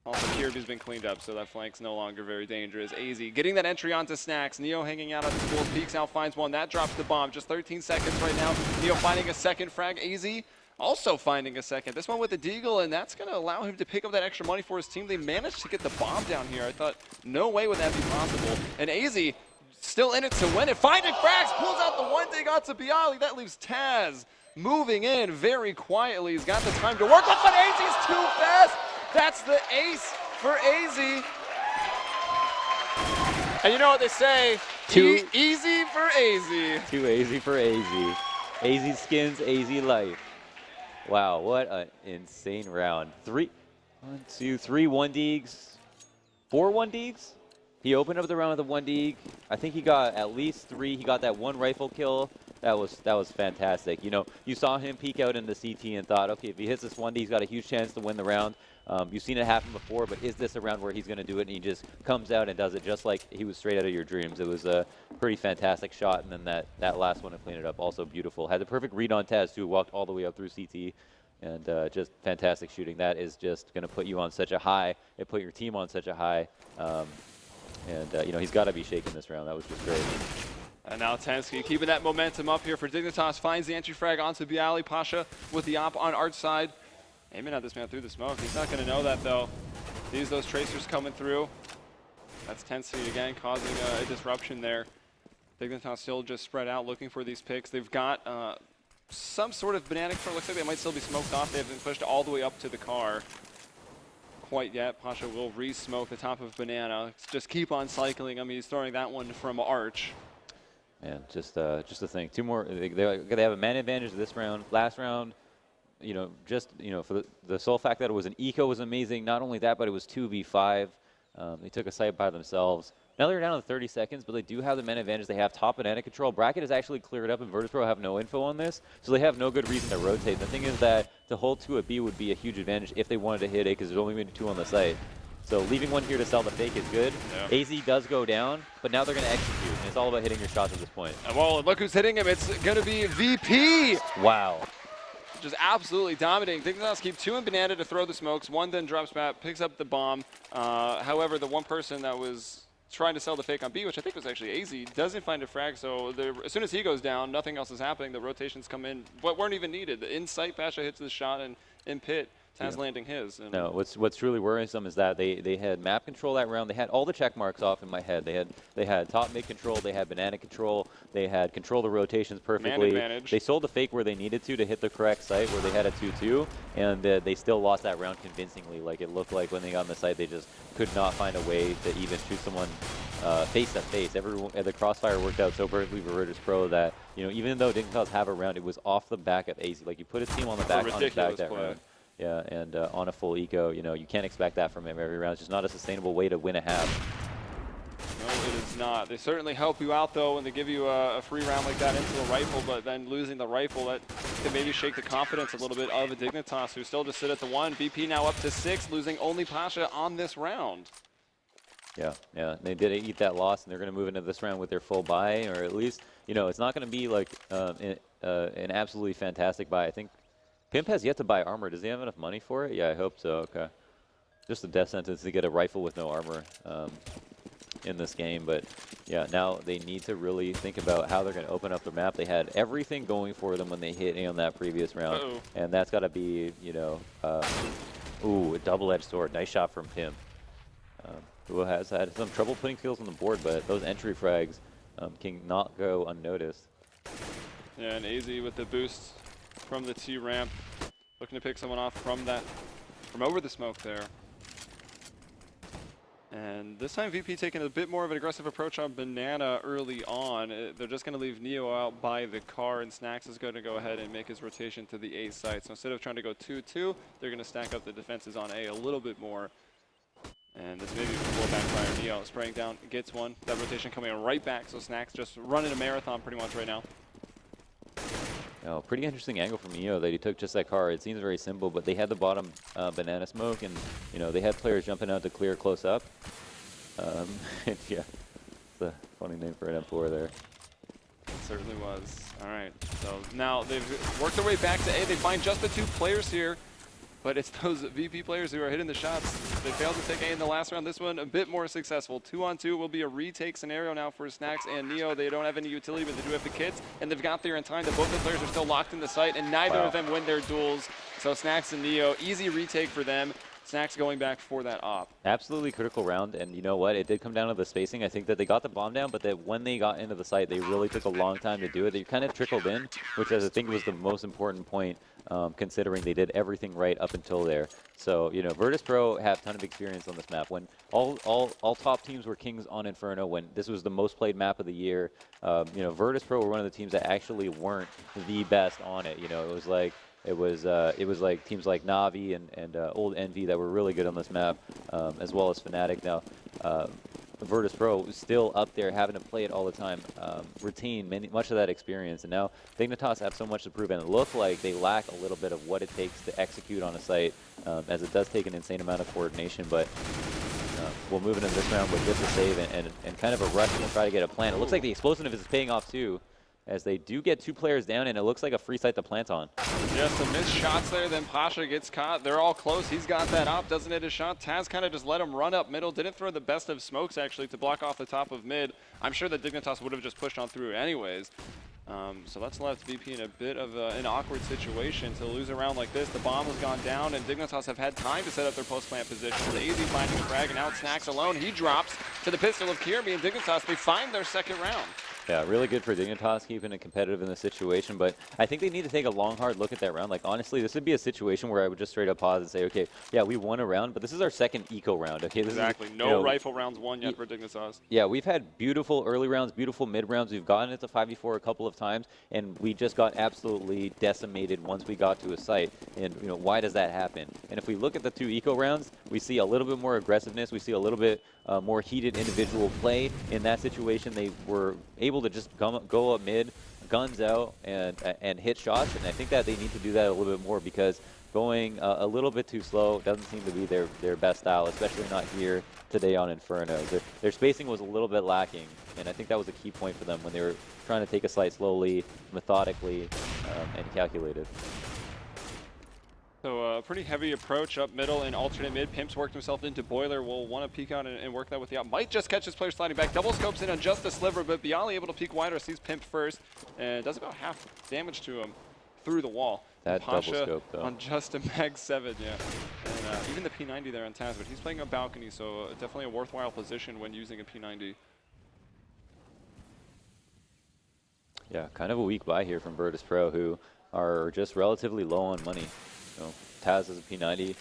Also, Kirby's been cleaned up, so that flank's no longer very dangerous. AZ getting that entry onto Snacks. Neo hanging out at the pool, peeks out, finds one. That drops the bomb. Just 13 seconds right now. Neo finding a second frag. AZ also finding a second. This one with the deagle, and that's going to allow him to pick up that extra money for his team. They managed to get the bomb down here. I thought, no way would that be possible. And AZ still in it to win it. Finding frags, pulls out the one dig onto Bialy. That leaves Taz moving in very quietly. He's got the time to work, but AZ's too fast. That's the ace for AZ. And you know what they say, easy for AZ.
Too easy for AZ. AZ skins, AZ life. Wow, what an insane round. 3, 1, 2, 3 1-deags. 4 1-deags? He opened up the round with a 1-deag. I think he got at least 3. He got that 1 rifle kill. That was fantastic. You know, you saw him peek out in the CT and thought, okay, if he hits this 1-deag, he's got a huge chance to win the round. You've seen it happen before, but is this a round where he's going to do it and he just comes out and does it just like he was straight out of your dreams? It was a pretty fantastic shot, and then that last one to clean it up, also beautiful. Had the perfect read on Taz, too, walked all the way up through CT, and just fantastic shooting. That is just going to put you on such a high. It put your team on such a high. And, you know, he's got to be shaking this round. That was just great.
And now Tensky keeping that momentum up here for Dignitas. Finds the entry frag onto Bialy. Pasha with the op on Art's side. Aiming at this man through the smoke. He's not going to know that, though. Sees those tracers coming through. That's Tensky again causing a disruption there. Dignitas still just spread out looking for these picks. They've got some sort of banana control. Looks like they might still be smoked off. They haven't pushed all the way up to the car quite yet. Pasha will re-smoke the top of banana. Just keep on cycling him. He's throwing that one from Arch.
And just to think, two more. They have a man advantage this round. Last round, you know, just for the sole fact that it was an eco was amazing. Not only that, but it was 2v5. They took a site by themselves. Now they're down to 30 seconds, but they do have the man advantage. They have top banana control. Bracket is actually cleared up, and Virtus.Pro have no info on this, so they have no good reason to rotate. The thing is that to hold 2 at B would be a huge advantage if they wanted to hit A, because there's only been 2 on the site. So leaving one here to sell the fake is good. Yeah. AZ does go down, but now they're going to execute, and it's all about hitting your shots at this point.
Well, look who's hitting him. It's going to be VP.
Wow.
Just absolutely dominating. Dignitas keep 2 in banana to throw the smokes. 1 then drops back, picks up the bomb. However, the one person that was trying to sell the fake on B, which I think was actually AZ, doesn't find a frag. So as soon as he goes down, nothing else is happening. The rotations come in, what weren't even needed. The in-sight Pasha hits the shot, and in pit, Taz landing his. And
no, what's truly worrisome is that they had map control that round. They had all the check marks off in my head. They had top mid control. They had banana control. They had control the rotations perfectly. They sold the fake where they needed to hit the correct site where they had a 2-2, and they still lost that round convincingly. Like it looked like when they got on the site, they just could not find a way to even shoot someone face to face. The crossfire worked out so perfectly for Virtus.Pro that even though Dignitas have a round, it was off the back of AZ. Like you put a team on the back on his back that round. Yeah, and on a full eco, you can't expect that from him every round. It's just not a sustainable way to win a half.
No, it is not. They certainly help you out, though, when they give you a free round like that into a rifle, but then losing the rifle, that could maybe shake the confidence a little bit of a Dignitas, who still just sit at the 1. VP now up to 6, losing only Pasha on this round.
Yeah, they did eat that loss, and they're going to move into this round with their full buy, or at least, it's not going to be like an absolutely fantastic buy. I think Pimp has yet to buy armor. Does he have enough money for it? Yeah, I hope so. Okay. Just a death sentence to get a rifle with no armor in this game. But, yeah, now they need to really think about how they're going to open up the map. They had everything going for them when they hit A on that previous round. And that's got to be, ooh, a double-edged sword. Nice shot from Pimp. Who has had some trouble putting kills on the board, but those entry frags can not go unnoticed.
Yeah, and AZ with the boost from the T ramp, looking to pick someone off from over the smoke there. And this time VP taking a bit more of an aggressive approach on banana early on. They're just going to leave Neo out by the car, and Snacks is going to go ahead and make his rotation to the A site. So instead of trying to go 2-2, they're going to stack up the defenses on A a little bit more. And this maybe will backfire. Neo spraying down, gets one. That rotation coming right back, so Snacks just running a marathon pretty much right now.
Pretty interesting angle from Neo that he took just that car. It seems very simple, but they had the bottom banana smoke, and they had players jumping out to clear close up. Yeah, it's a funny name for an M4 there.
It certainly was. All right, so now they've worked their way back to A. They find just the 2 players here, but it's those VP players who are hitting the shots. They failed to take A in the last round. This one a bit more successful. 2-on-2 will be a retake scenario now for Snacks and Neo. They don't have any utility, but they do have the kits, and they've got there in time that both the players are still locked in the site, and neither of them win their duels. So Snacks and Neo, easy retake for them. Snacks going back for that op. Absolutely
critical round, and you know what? It did come down to the spacing. I think that they got the bomb down, but that when they got into the site, they really took a long time to do it. They kind of trickled in, which I think was the most important point, considering they did everything right up until there. So, Virtus.Pro have a ton of experience on this map. When all top teams were kings on Inferno, when this was the most played map of the year, Virtus.Pro were one of the teams that actually weren't the best on it. It was like teams like Navi and Old Envy that were really good on this map, as well as Fnatic. Now, Virtus.Pro was still up there having to play it all the time, retain much of that experience. And now Dignitas have so much to prove, and it looked like they lack a little bit of what it takes to execute on a site, as it does take an insane amount of coordination. But we'll move into this round with just a save and kind of a rush to try to get a plan. It looks like the explosiveness is paying off too. as they do get 2 players down, and it looks like a free site to plant on.
Just some missed shots there, then Pasha gets caught. They're all close. He's got that up, doesn't hit a shot. Taz kind of just let him run up middle. Didn't throw the best of smokes, actually, to block off the top of mid. I'm sure that Dignitas would have just pushed on through anyways. So that's left VP in a bit of an awkward situation to lose a round like this. The bomb has gone down, and Dignitas have had time to set up their post-plant position. The AZ finding a frag, and out Snacks alone. He drops to the pistol of Kirby, and Dignitas, they find their second round.
Yeah, really good for Dignitas, keeping it competitive in this situation, but I think they need to take a long, hard look at that round. Like, honestly, this would be a situation where I would just straight up pause and say, okay, yeah, we won a round, but this is our second eco round, okay? This
exactly.
Is,
no rifle rounds won yet for Dignitas.
Yeah, we've had beautiful early rounds, beautiful mid rounds. We've gotten into 5v4 a couple of times, and we just got absolutely decimated once we got to a site. And, you know, why does that happen? And if we look at the 2 eco rounds, we see a little bit more aggressiveness. We see a little bit more heated individual play. In that situation, they were able to just go up mid, guns out, and hit shots. And I think that they need to do that a little bit more, because going a little bit too slow doesn't seem to be their best style, especially not here today on Inferno. Their spacing was a little bit lacking, and I think that was a key point for them when they were trying to take a site slowly, methodically, and calculated.
So a pretty heavy approach up middle and alternate mid. Pimp's worked himself into Boiler. Will want to peek out and work that with the out. Might just catch his player sliding back. Double scopes in on just a sliver, but Bialy able to peek wider, sees Pimp first, and does about half damage to him through the wall.
That
Pasha
double scope, though.
on just a Mag 7, yeah. And even the P90 there on Taz, but he's playing a balcony, so definitely a worthwhile position when using a P90.
Yeah, kind of a weak buy here from Virtus.Pro, who are just relatively low on money. You know, Taz is a P90.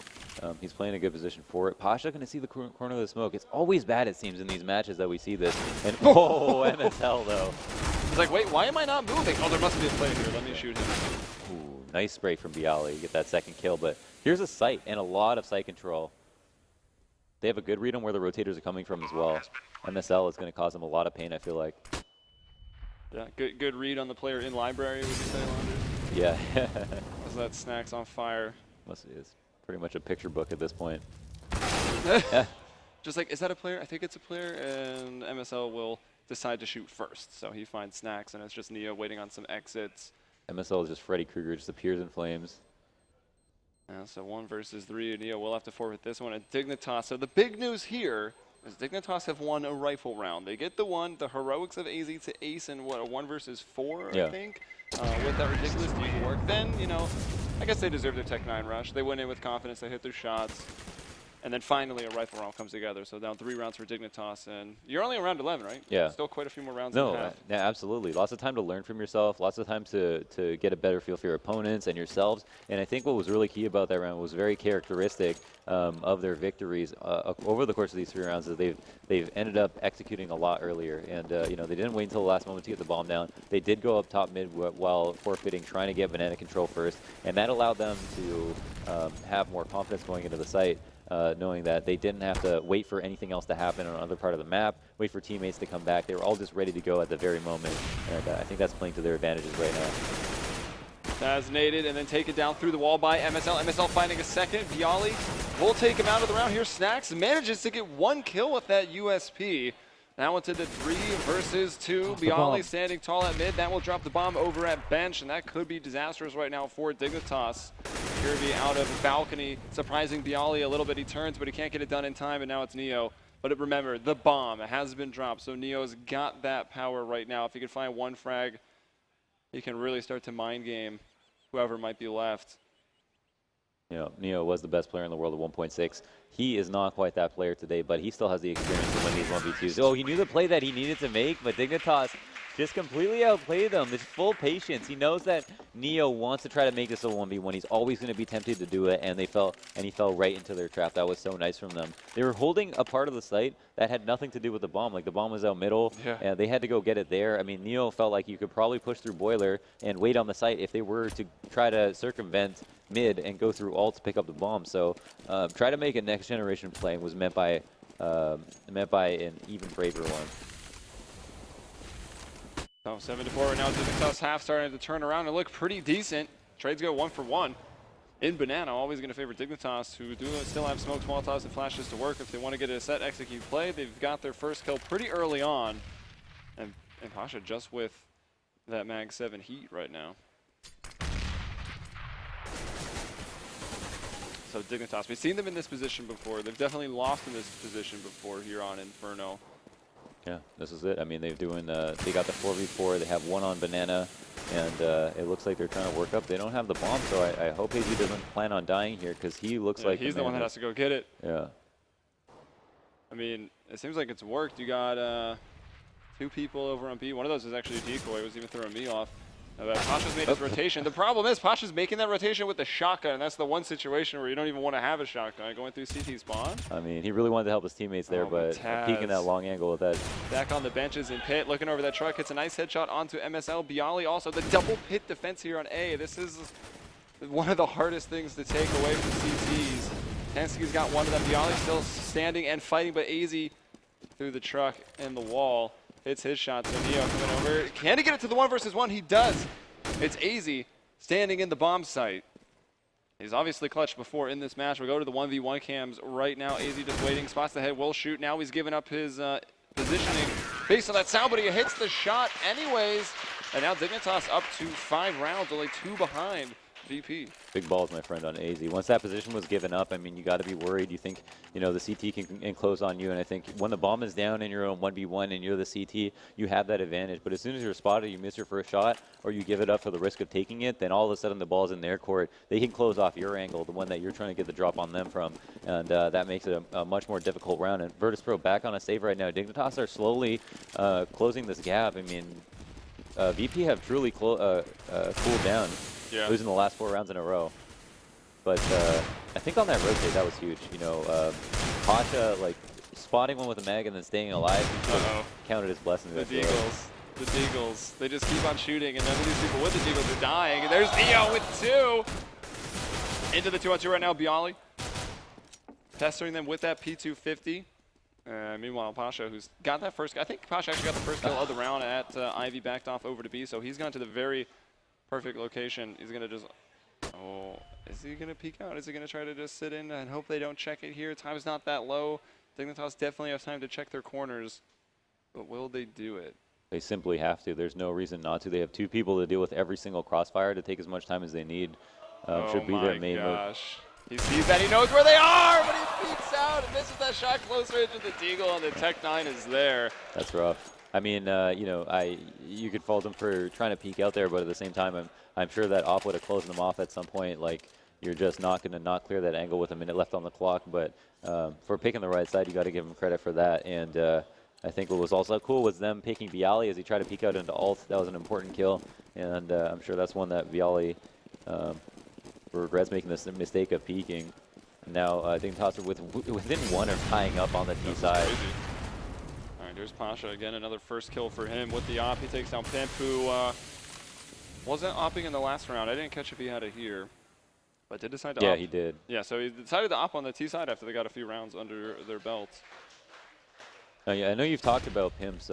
He's playing a good position for it. Pasha going to see the corner of the smoke. It's always bad, it seems, in these matches that we see this. And oh, MSL, though.
He's like, wait, why am I not moving? Oh, there must be a play here. Let me shoot him.
Ooh, nice spray from Bialy. Get that second kill. But here's a sight and a lot of sight control. They have a good read on where the rotators are coming from as well. MSL is going to cause them a lot of pain, I feel like.
Yeah, good read on the player in library, would you say, Laundry?
Yeah.
Because that Snack's on fire.
Must is pretty much a picture book at this point.
Just like, is that a player? I think it's a player, and MSL will decide to shoot first. So he finds Snacks, and it's just Neo waiting on some exits.
MSL is just Freddy Krueger, just appears in flames.
So 1 versus 3, and Neo will have to forfeit this one at Dignitas. So the big news here is Dignitas have won a rifle round. They get the heroics of AZ to ace in what, a 1 versus 4,
yeah.
I think, with that ridiculous deep work. Then, you know, I guess they deserve their Tech 9 rush. They went in with confidence, they hit their shots. And then finally a rifle round comes together. So down 3 rounds for Dignitas. And you're only in round 11, right?
Yeah.
Still quite a few more rounds.
No, yeah, absolutely. Lots of time to learn from yourself. Lots of time to get a better feel for your opponents and yourselves. And I think what was really key about that round was very characteristic of their victories over the course of these 3 rounds. Is they've ended up executing a lot earlier. And you know, they didn't wait until the last moment to get the bomb down. They did go up top mid while forfeiting, trying to get banana control first. And that allowed them to have more confidence going into the site. Knowing that they didn't have to wait for anything else to happen on another part of the map, wait for teammates to come back. They were all just ready to go at the very moment, and I think that's playing to their advantages right now.
Taz naded and then taken down through the wall by MSL. MSL finding a second. Bialy will take him out of the round. Here Snacks manages to get 1 kill with that USP. Now into the 3 versus 2. Bialy standing tall at mid. That will drop the bomb over at bench, and that could be disastrous right now for Dignitas. Kirby out of balcony, surprising Bialy a little bit. He turns, but he can't get it done in time, and now it's Neo. But remember, the bomb has been dropped, so Neo's got that power right now. If he can find 1 frag, he can really start to mind game whoever might be left.
You know, Neo was the best player in the world at 1.6. He is not quite that player today, but he still has the experience to win these 1v2s. Oh, he knew the play that he needed to make, but Dignitas just completely outplayed them. It's full patience. He knows that Neo wants to try to make this a 1v1. He's always going to be tempted to do it, and he fell right into their trap. That was so nice from them. They were holding a part of the site that had nothing to do with the bomb. Like, the bomb was out middle, and they had to go get it there. I mean, Neo felt like you could probably push through Boiler and wait on the site if they were to try to circumvent mid and go through ult to pick up the bomb. So try to make a next generation play was meant by an even braver one.
So 7-4 now. Dignitas half starting to turn around and look pretty decent. Trades go 1 for 1. In Banana, always going to favor Dignitas, who do still have smokes, Molotovs, and flashes to work. If they want to get a set execute play, they've got their first kill pretty early on. And Pasha just with that Mag 7 heat right now. So Dignitas, we've seen them in this position before. They've definitely lost in this position before here on Inferno.
Yeah, this is it. I mean, they're doing. They got the 4v4. They have one on Banana, and it looks like they're trying to work up. They don't have the bomb, so I hope AZ doesn't plan on dying here because he looks like
he's the one that has to go get it.
Yeah.
I mean, it seems like it's worked. You got 2 people over on B. One of those is actually a decoy. It was even throwing me off. Pasha's made his rotation. The problem is Pasha's making that rotation with the shotgun, and that's the one situation where you don't even want to have a shotgun going through CT spawn.
I mean, he really wanted to help his teammates there, but peeking that long angle with that.
Back on the benches in pit, looking over that truck, hits a nice headshot onto MSL. Bialy also the double pit defense here on A. This is one of the hardest things to take away from CTs. Tansky's got one of them. Bialy still standing and fighting, but AZ through the truck and the wall. Hits his shot, so Neo coming over. Can he get it to the 1v1? He does. It's AZ standing in the bomb site. He's obviously clutched before in this match. We'll go to the 1v1 cams right now. AZ just waiting, spots the head, will shoot. Now he's given up his positioning based on that sound, but he hits the shot anyways. And now Dignitas up to 5 rounds, only 2 behind VP.
Big balls, my friend, on AZ. Once that position was given up, I mean, you got to be worried. You think, you know, the CT can enclose on you, and I think when the bomb is down and you're on 1v1 and you're the CT, you have that advantage. But as soon as you're spotted, you miss your first shot, or you give it up for the risk of taking it, then all of a sudden the ball's in their court. They can close off your angle, the one that you're trying to get the drop on them from, and that makes it a much more difficult round. And Virtus.Pro back on a save right now. Dignitas are slowly closing this gap. I mean, VP have truly cooled down. Yeah. Losing the last 4 rounds in a row. But I think on that rotate, that was huge. You know, Pasha, like, spotting one with a mag and then staying alive, counted his blessings.
The Deagles. The Deagles. They just keep on shooting, and none of these people with the Deagles are dying. And there's Neo with 2. Into the 2-on-2 right now, Bialy. Pestering them with that P250. Meanwhile, Pasha, who's got that first, I think Pasha actually got the first kill of the round at Ivy, backed off over to B, so he's gone to the very perfect location. He's going to just, is he going to peek out? Is he going to try to just sit in and hope they don't check it here? Time's not that low. Dignitas definitely have time to check their corners, but will they do it?
They simply have to. There's no reason not to. They have 2 people to deal with every single crossfire to take as much time as they need. Should be their main move.
He sees that, he knows where they are, but he peeks out and misses that shot close range of the Deagle, and the Tech-9 is there.
That's rough. I mean, you know, you could fault them for trying to peek out there, but at the same time, I'm sure that Op would have closed them off at some point. Like, you're just not going to not clear that angle with a minute left on the clock. But for picking the right side, you got to give them credit for that. And I think what was also cool was them picking Bialy as he tried to peek out into ult. That was an important kill, and I'm sure that's one that Bialy regrets making this mistake of peeking. Now I think Dignitas are within 1 of tying up on the T side.
There's Pasha again, another first kill for him with the op. He takes down Pimp, who wasn't opping in the last round. I didn't catch if he had it here, but did decide to op.
Yeah, he did.
Yeah, so he decided to op on the T side after they got a few rounds under their belts.
Yeah, I know you've talked about Pimp's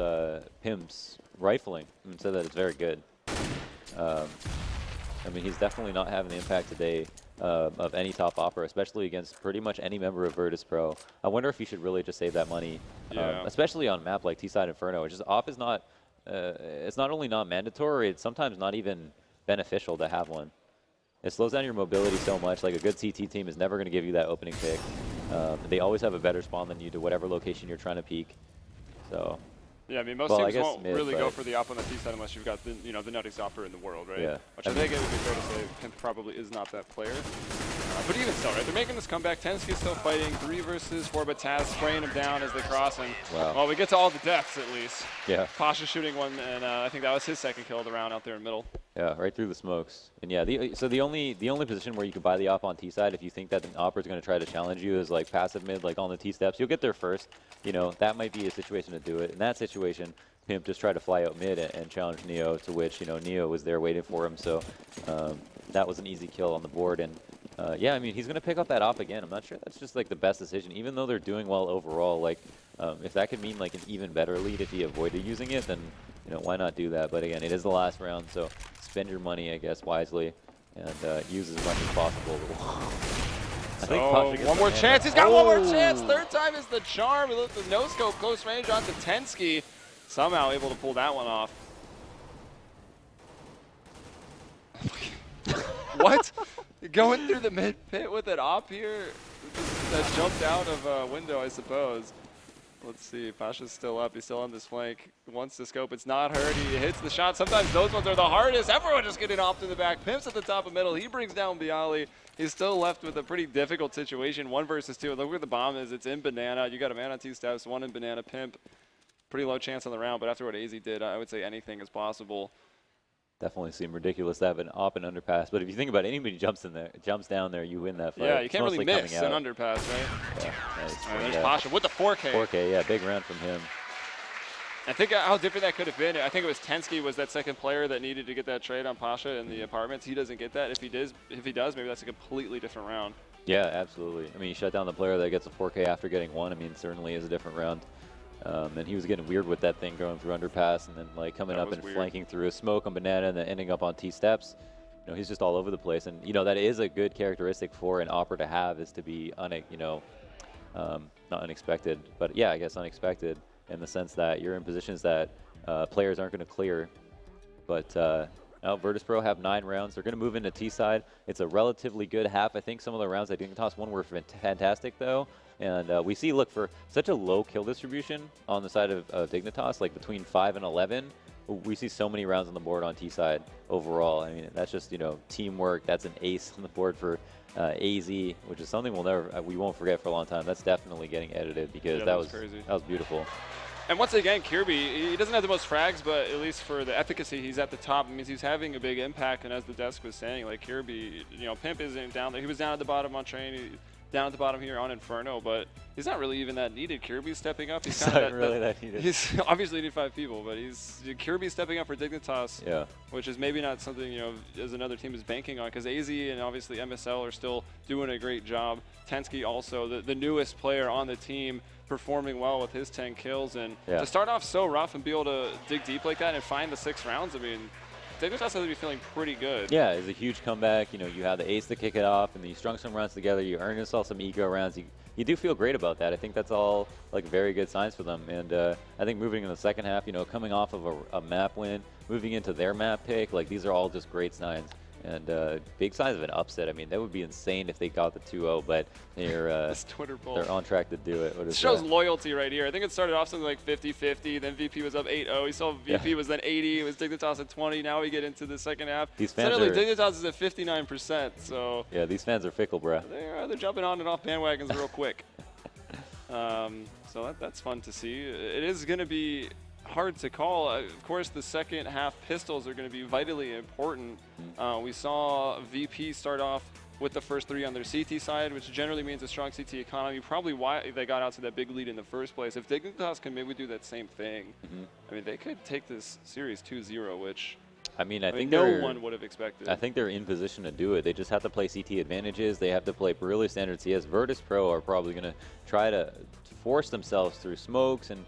rifling and said that it's very good. I mean, he's definitely not having the impact today of any top opera, especially against pretty much any member of Virtus.Pro. I wonder if he should really just save that money, especially on a map like T-Side Inferno. Which is op is not, it's not only not mandatory, it's sometimes not even beneficial to have one. It slows down your mobility so much. Like, a good CT team is never going to give you that opening pick. They always have a better spawn than you to whatever location you're trying to peek. So.
Yeah, I mean, most teams won't really go for the op on the T side unless you've got the, you know, the nuttiest opper in the world, right?
Yeah.
Which I think it would be fair to say Pimp probably is not that player. But even so, right, they're making this comeback. Tensky's still fighting, 3 versus 4, but Taz spraying him down as they cross him.
Wow.
Well, we get to all the deaths at least.
Yeah.
Pasha shooting one, and I think that was his second kill of the round out there in the middle.
Yeah, right through the smokes. And yeah, so the only position where you could buy the op on T side, if you think that an opper is going to try to challenge you, is like passive mid, like on the T steps. You'll get there first. You know, that might be a situation to do it. In that situation, Pimp just tried to fly out mid and challenge Neo, to which, you know, Neo was there waiting for him. So that was an easy kill on the board. And yeah, I mean, he's going to pick up that op again. I'm not sure that's just like the best decision, even though they're doing well overall. Like, if that could mean like an even better lead if he avoided using it, then, you know, why not do that? But again, it is the last round, so spend your money, I guess, wisely and use as much as possible.
So one more chance. He's got one more chance. Third time is the charm. The no-scope close range onto Tensky. Somehow able to pull that one off. What? Going through the mid pit with an op here? That jumped out of a window, I suppose. Let's see, Pasha's still up. He's still on this flank. Wants to scope. It's not hurt. He hits the shot. Sometimes those ones are the hardest. Everyone just getting off to the back. Pimp's at the top of middle. He brings down Bialy. He's still left with a pretty difficult situation. 1 versus 2. Look where the bomb is. It's in Banana. You got a man on 2 steps. 1 in Banana. Pimp. Pretty low chance on the round, but after what AZ did, I would say anything is possible.
Definitely seem ridiculous to have an op and underpass, but if you think about it, anybody jumps down there, you win that fight.
Yeah, you can't
It's
really
mostly
miss
coming
an
out.
underpass, right?
Yeah, nice.
All right, there's Pasha with the 4K.
4K, yeah, big round from him.
I think how different that could have been. I think it was Tensky was that second player that needed to get that trade on Pasha in the apartments. He doesn't get that. If he does, maybe that's a completely different round.
Yeah, absolutely. I mean, you shut down the player that gets a 4K after getting 1. I mean, certainly is a different round. And he was getting weird with that thing going through underpass and then like coming up and flanking through a smoke on Banana and then ending up on T steps. You know, he's just all over the place. And, you know, that is a good characteristic for an opera to have, is to be, not unexpected, but yeah, I guess unexpected in the sense that you're in positions that players aren't going to clear. But now Virtus.Pro have 9 rounds. They're going to move into T side. It's a relatively good half. I think some of the rounds that Dignitas won were fantastic, though. And we see, look, for such a low kill distribution on the side of Dignitas, like between 5 and 11, we see so many rounds on the board on T side overall. I mean, that's just, teamwork. That's an ace on the board for AZ, which is something we won't forget for a long time. That's definitely getting edited because that was crazy. That was beautiful.
And once again, Kirby, he doesn't have the most frags, but at least for the efficacy, he's at the top. It means he's having a big impact. And as the desk was saying, like Kirby, Pimp isn't down there. He was down at the bottom on Train. Down at the bottom here on Inferno, but he's not really even that needed. Kirby's stepping up. He's
not really that needed.
He's obviously need 5 people, but Kirby's stepping up for Dignitas,
yeah,
which is maybe not something as another team is banking on, because AZ and obviously MSL are still doing a great job. Tensky also, the newest player on the team, performing well with his 10 kills, and to start off so rough and be able to dig deep like that and find the 6 rounds, I mean, Dignitas has to be feeling pretty good.
Yeah, it's a huge comeback. You had the ace to kick it off, and then you strung some rounds together. You earned yourself some eco rounds. You do feel great about that. I think that's all like very good signs for them. And I think moving in the second half, coming off of a map win, moving into their map pick, like these are all just great signs. And big signs of an upset. I mean, that would be insane if they got the 2-0, but they're on track to do it.
It shows loyalty right here. I think it started off something like 50-50, then VP was up 8-0. We saw VP was then 80. It was Dignitas at 20. Now we get into the second half.
These fans
suddenly Dignitas is at 59%. So
yeah, these fans are fickle, bro.
They're jumping on and off bandwagons real quick. So that's fun to see. It is going to be hard to call. Of course, the second half pistols are going to be vitally important. We saw VP start off with the first 3 on their CT side, which generally means a strong CT economy, probably why they got out to that big lead in the first place. If Dignitas can maybe do that same thing, I mean, they could take this series 2-0, which
I think
no one would have expected.
I think they're in position to do it. They just have to play CT advantages. They have to play really standard CS. Virtus.Pro are probably going to try to force themselves through smokes and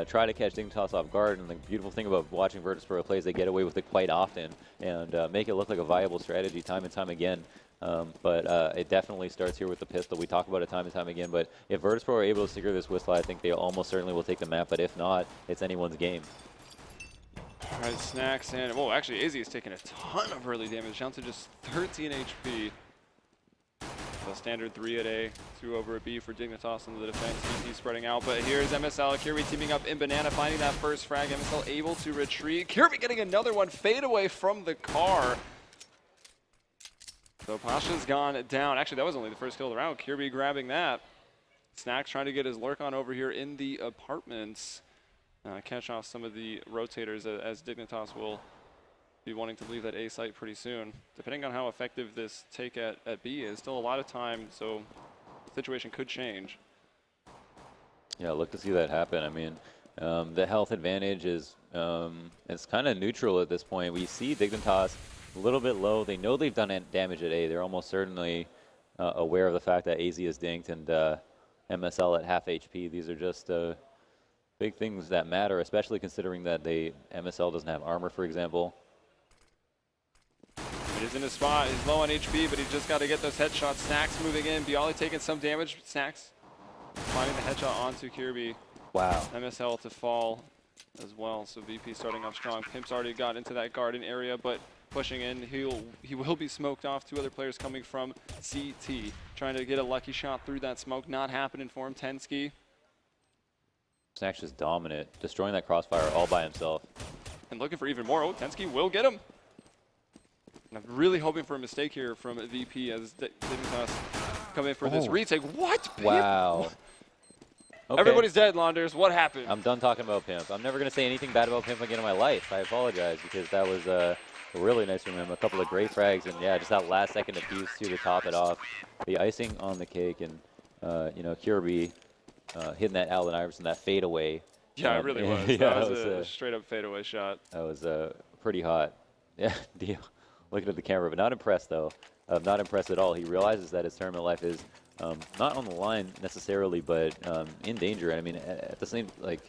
try to catch Dignitas off guard. And the beautiful thing about watching Virtus.Pro play is they get away with it quite often and make it look like a viable strategy time and time again. But it definitely starts here with the pistol. We talk about it time and time again. But if Virtus.Pro are able to secure this whistle, I think they almost certainly will take the map. But if not, it's anyone's game.
All right, Snacks and actually AZ is taking a ton of early damage, down to just 13 HP. So standard 3 at A, 2 over a B for Dignitas in the defense. VP spreading out, but here's MSL. Kirby teaming up in Banana, finding that first frag. MSL able to retreat. Kirby getting another one, fade away from the car. So Pasha's gone down. Actually, that was only the first kill of the round. Kirby grabbing that. Snacks trying to get his lurk on over here in the apartments. Catch off some of the rotators as Dignitas will be wanting to leave that A site pretty soon. Depending on how effective this take at B is, still a lot of time, so the situation could change.
Yeah, look to see that happen. I mean, the health advantage is it's kind of neutral at this point. We see Dignitas a little bit low. They know they've done damage at A. They're almost certainly aware of the fact that AZ is dinked and MSL at half HP. These are just big things that matter, especially considering that MSL doesn't have armor, for example.
He's in his spot. He's low on HP, but he's just got to get those headshots. Snacks moving in. Bialy taking some damage. Snacks finding the headshot onto Kirby.
Wow.
MSL to fall as well. So VP starting off strong. Pimp's already got into that garden area, but pushing in. He will be smoked off. 2 other players coming from CT, trying to get a lucky shot through that smoke. Not happening for him. Tensky.
Snacks just dominant, destroying that crossfire all by himself.
And looking for even more. Oh, Tensky will get him. And I'm really hoping for a mistake here from VP as Dignitas come in for this retake. What?
Wow. Okay.
Everybody's dead, Launders. What happened?
I'm done talking about Pimp. I'm never going to say anything bad about Pimp again in my life. I apologize because that was really nice from him. A couple of great frags, and yeah, just that last second defuse too to top it off. The icing on the cake, and you know, Kirby hitting that Allen Iverson, that fadeaway.
Yeah, it really was.
Yeah,
that was a straight up fadeaway shot.
That was pretty hot. Yeah, deal. Looking at the camera, but not impressed though. Not impressed at all. He realizes that his tournament life is not on the line necessarily, but in danger. And I mean, at the same, like,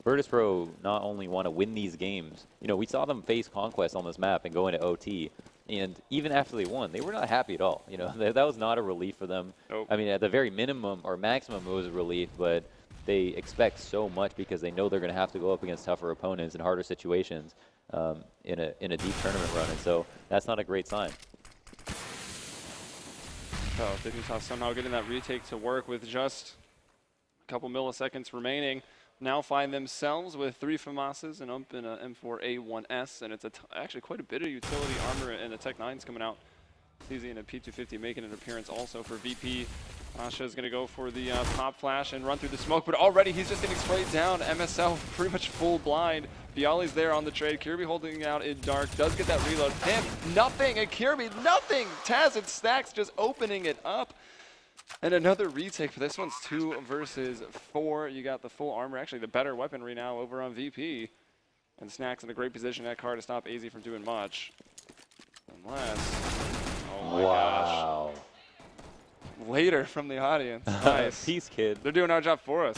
Virtus.Pro not only want to win these games, you know, we saw them face Conquest on this map and go into OT, and even after they won, they were not happy at all. You know, that was not a relief for them.
Nope.
I mean, at the very minimum or maximum, it was a relief, but they expect so much because they know they're going to have to go up against tougher opponents in harder situations in a deep tournament run, and so that's not a great sign.
So Dignitas somehow getting that retake to work with just a couple milliseconds remaining. Now find themselves with 3 FAMASs and up in a M4A1S, and it's actually quite a bit of utility armor, and the Tech 9's coming out. CZ and a P250 making an appearance also for VP. Pasha is going to go for the pop flash and run through the smoke, but already he's just getting sprayed down. MSL pretty much full blind. Bialy's there on the trade. Kirby holding out in dark. Does get that reload. Pimp, nothing. And Kirby, nothing. Taz and Snacks just opening it up. And another retake for this one's 2 versus 4. You got the full armor, actually the better weaponry now over on VP. And Snacks in a great position at car to stop AZ from doing much. Unless, oh my gosh. Later from the audience. Nice.
Peace, kid.
They're doing our job for us.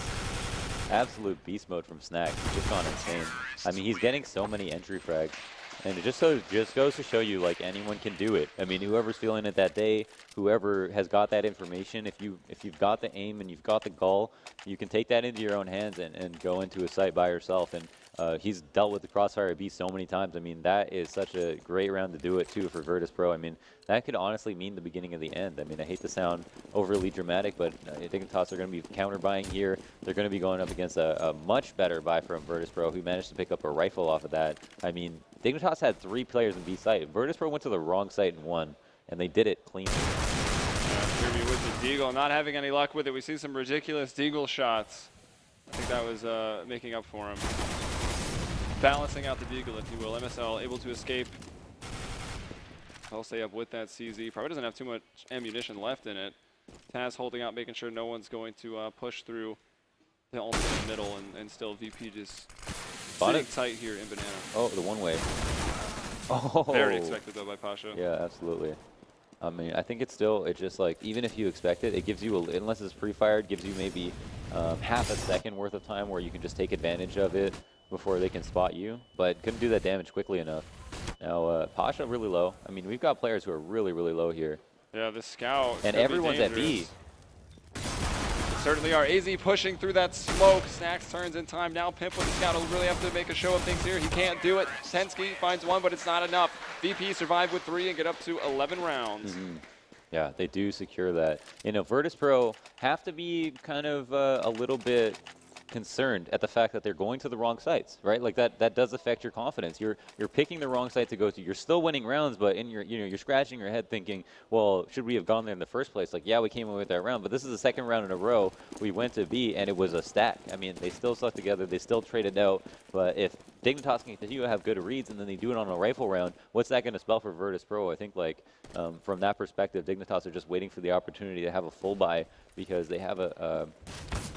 Absolute beast mode from Snacks. He's just gone insane. I mean, he's getting so many entry frags. And it just goes to show you, like, anyone can do it. I mean, whoever's feeling it that day, whoever has got that information, if you've got the aim and you've got the goal, you can take that into your own hands and go into a site by yourself. And he's dealt with the Crossfire beast so many times. I mean, that is such a great round to do it, too, for Virtus.Pro. I mean, that could honestly mean the beginning of the end. I mean, I hate to sound overly dramatic, but Dignitas are going to be counter-buying here. They're going to be going up against a much better buy from Virtus.Pro, who managed to pick up a rifle off of that. I mean, Dignitas had 3 players in B site. Virtus.Pro went to the wrong site and won, and they did it cleanly.
Kirby with the Deagle, not having any luck with it. We see some ridiculous Deagle shots. I think that was making up for him. Balancing out the Deagle, if you will. MSL able to escape. They'll stay up with that CZ. Probably doesn't have too much ammunition left in it. Taz holding out, making sure no one's going to push through the ultimate middle, and still VP just sitting tight here in Banana.
Oh, the one-way. Oh.
Very expected, though, by Pasha.
Yeah, absolutely. I mean, I think it's just like, even if you expect it, it gives you, unless it's pre-fired, gives you maybe half a second worth of time where you can just take advantage of it before they can spot you, but couldn't do that damage quickly enough. Now, Pasha really low. I mean, we've got players who are really, really low here.
Yeah, the scout.
And everyone's at B.
Certainly are. AZ pushing through that smoke. Snacks turns in time. Now Pimp with the scout will really have to make a show of things here. He can't do it. Tensky finds 1, but it's not enough. VP survive with 3 and get up to 11 rounds.
Yeah, they do secure that. You know, Virtus.Pro have to be kind of a little bit concerned at the fact that they're going to the wrong sites, right? Like that does affect your confidence. You're picking the wrong site to go to. You're still winning rounds, but in your, you're scratching your head thinking, well, should we have gone there in the first place? Like, yeah, we came away with that round, but this is the second round in a row we went to B and it was a stack. I mean, they still stuck together, they still traded out, but if Dignitas can continue to have good reads and then they do it on a rifle round, what's that going to spell for Virtus.Pro? I think, like, from that perspective, Dignitas are just waiting for the opportunity to have a full buy because they have a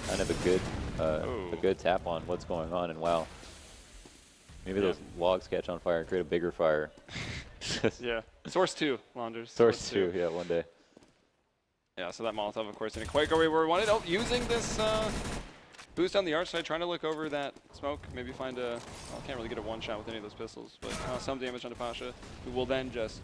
kind of a good tap on what's going on. And wow, maybe those logs catch on fire and create a bigger fire.
Yeah, Source 2, Launders.
Source 2, yeah, one day.
Yeah, so that Molotov, of course, didn't quite go where we wanted. Oh, using this boost on the arch side, trying to look over that smoke, maybe find a, well, can't really get a one shot with any of those pistols, but some damage onto Pasha, who will then just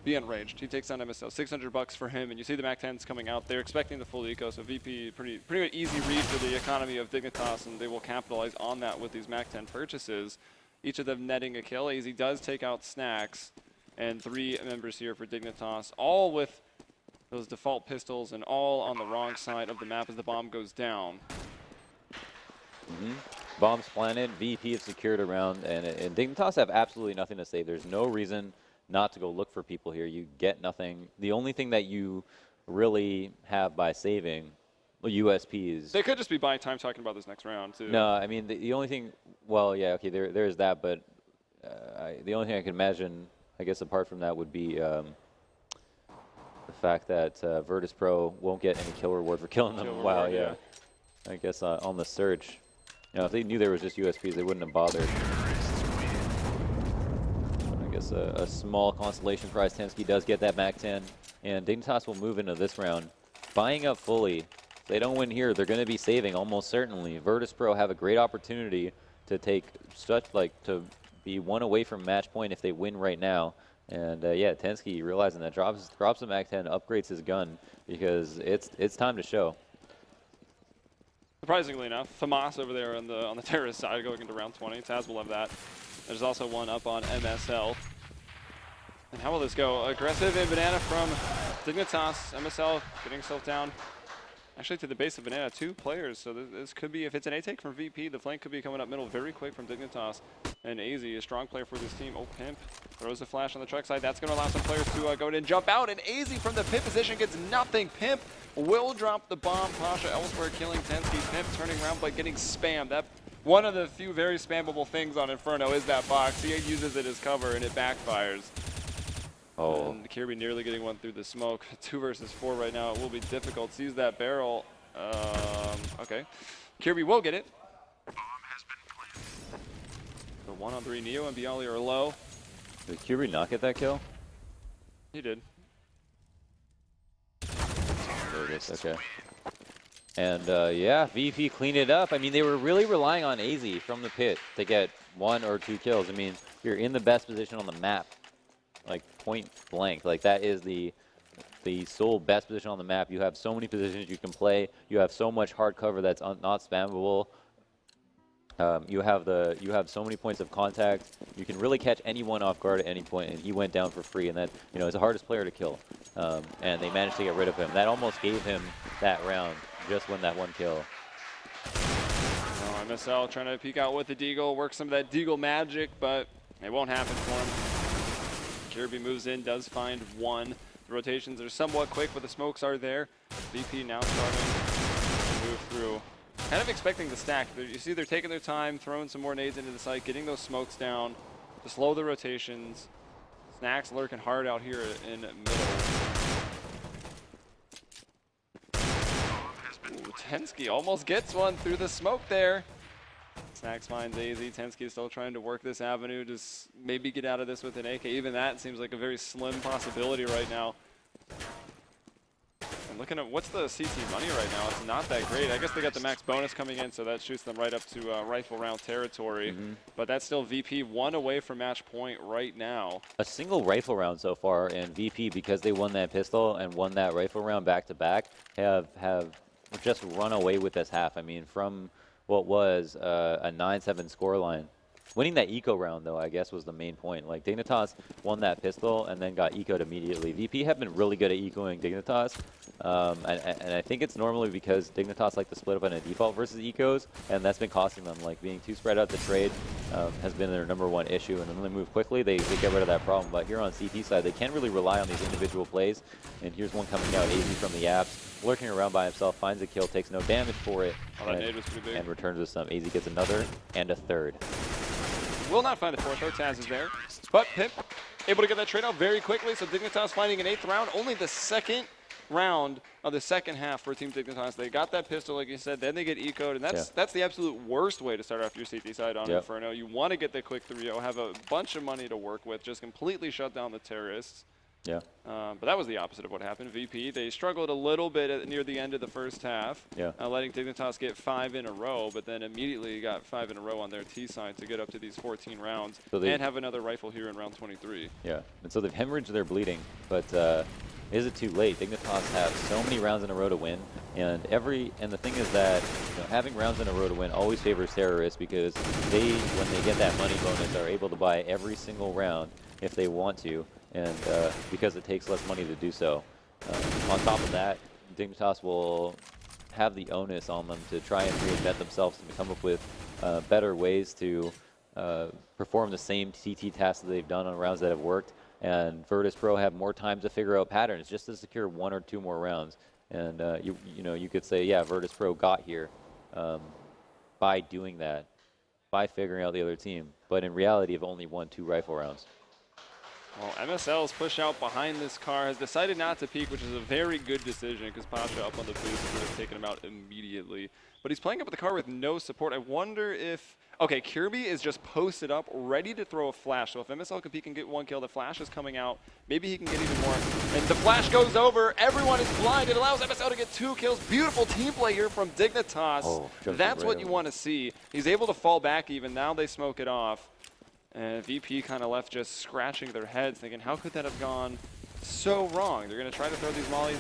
be enraged. He takes down MSL, $600 for him, and you see the MAC-10s coming out. They're expecting the full eco, so VP, pretty easy read for the economy of Dignitas, and they will capitalize on that with these MAC-10 purchases. Each of them netting a kill. AZ does take out Snacks. and 3 members here for Dignitas, all with those default pistols and all on the wrong side of the map as the bomb goes down.
Bombs planted, VP have secured a round, and Dignitas have absolutely nothing to save. There's no reason not to go look for people here. You get nothing. The only thing that you really have by saving USPs.
They could just be buying time talking about this next round, too.
No, I mean, the only thing, well, yeah, okay, there's that, but the only thing I can imagine, I guess, apart from that would be the fact that Virtus.Pro won't get any kill reward for killing them. Wow, yeah. I guess on the search. You know, if they knew there was just USPs, they wouldn't have bothered. I guess a small consolation prize. Tensky does get that Mac 10, and Dignitas will move into this round, buying up fully. If they don't win here, they're going to be saving almost certainly. Virtus.Pro have a great opportunity to take to be 1 away from match point if they win right now. And yeah, Tensky realizing that drops the Mac 10, upgrades his gun because it's time to show.
Surprisingly enough, Famas over there on the terrorist side going into round 20. Taz will have that. There's also one up on MSL. And how will this go? Aggressive in Banana from Dignitas. MSL getting himself down. Actually to the base of Banana, 2 players. So this could be, if it's an A-take from VP, the flank could be coming up middle very quick from Dignitas. And AZ, a strong player for this team. Oh, Pimp throws a flash on the truck side. That's going to allow some players to go in and jump out. And AZ from the Pimp position gets nothing. Pimp will drop the bomb. Pasha elsewhere killing Tensky. Pimp turning around but getting spammed. That one of the few very spammable things on Inferno is that box. He uses it as cover and it backfires.
Oh.
And Kirby nearly getting one through the smoke. 2 versus 4 right now. It will be difficult. Sees that barrel. Okay. Kirby will get it. The 1-on-3 Neo and Bialy are low.
Did Kirby not get that kill?
He did.
There it is, okay. And yeah, VP cleaned it up. I mean, they were really relying on AZ from the pit to get 1 or 2 kills. I mean, you're in the best position on the map, like point blank. Like that is the sole best position on the map. You have so many positions you can play. You have so much hard cover that's not spammable. You have so many points of contact. You can really catch anyone off guard at any point, and he went down for free. And that, you know, is the hardest player to kill. And they managed to get rid of him. That almost gave him that round, just when that 1 kill.
Oh, MSL trying to peek out with the Deagle, work some of that Deagle magic, but it won't happen for him. Kirby moves in, does find 1. The rotations are somewhat quick, but the smokes are there. VP now starting to move through. Kind of expecting the stack. You see they're taking their time, throwing some more nades into the site, getting those smokes down to slow the rotations. Snacks lurking hard out here in middle. Ooh, Tensky almost gets one through the smoke there. Snacks finds AZ. Tensky is still trying to work this avenue, just maybe get out of this with an AK. Even that seems like a very slim possibility right now. And looking at what's the CT money right now, it's not that great. I guess they got the max bonus coming in, so that shoots them right up to rifle round territory. But that's still VP 1 away from match point right now.
A single rifle round so far, and VP, because they won that pistol and won that rifle round back to back, have just run away with this half. I mean, from what was a 9-7 scoreline. Winning that eco round, though, I guess was the main point. Like, Dignitas won that pistol and then got ecoed immediately. VP have been really good at ecoing Dignitas, and I think it's normally because Dignitas like to split up on a default versus ecos, and that's been costing them. Like, being too spread out to trade has been their #1 issue, and when they move quickly, they get rid of that problem. But here on CT side, they can't really rely on these individual plays, and here's one coming out, AZ from the apps, lurking around by himself, finds a kill, takes no damage for it,
Oh, that nade was pretty big.
and returns with some. AZ gets another and a 3rd.
Will not find the 4th, though. Taz is there. But Pip able to get that trade out very quickly, so Dignitas finding an 8th round. Only the 2nd round of the 2nd half for Team Dignitas. They got that pistol, like you said, then they get ecoed, and that's the absolute worst way to start off your CT side on Inferno. You want to get the quick 3-0, have a bunch of money to work with, just completely shut down the terrorists.
Yeah.
But that was the opposite of what happened. VP, they struggled a little bit near the end of the first half, letting Dignitas get 5 in a row, but then immediately got 5 in a row on their T side to get up to these 14 rounds and have another rifle here in round 23.
Yeah, and so they've hemorrhaged their bleeding, but is it too late? Dignitas have so many rounds in a row to win, and the thing is that having rounds in a row to win always favors terrorists because they, when they get that money bonus, are able to buy every single round if they want to. and because it takes less money to do so. On top of that, Dignitas will have the onus on them to try and reinvent themselves to come up with better ways to perform the same CT tasks that they've done on rounds that have worked, and Virtus.Pro have more time to figure out patterns just to secure 1 or 2 more rounds. And you could say, yeah, Virtus.Pro got here by doing that, by figuring out the other team, but in reality have only won 2 rifle rounds.
Well, MSL's push out behind this car, has decided not to peek, which is a very good decision because Pasha up on the boost would have taken him out immediately. But he's playing up with the car with no support. I wonder if... Okay, Kirby is just posted up, ready to throw a flash. So if MSL can peek and get 1 kill, the flash is coming out. Maybe he can get even more. And the flash goes over. Everyone is blind. It allows MSL to get 2 kills. Beautiful team play here from Dignitas.
Oh,
that's what you want to see. He's able to fall back even. Now they smoke it off. And VP kind of left just scratching their heads, thinking, how could that have gone so wrong? They're going to try to throw these mollies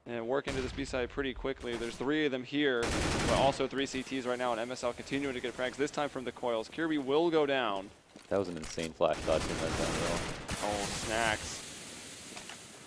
and work into this B-side pretty quickly. There's 3 of them here, but also 3 CTs right now, and MSL continuing to get frags, this time from the coils. Kirby will go down.
That was an insane flash dodge from that down low.
Oh, Snacks.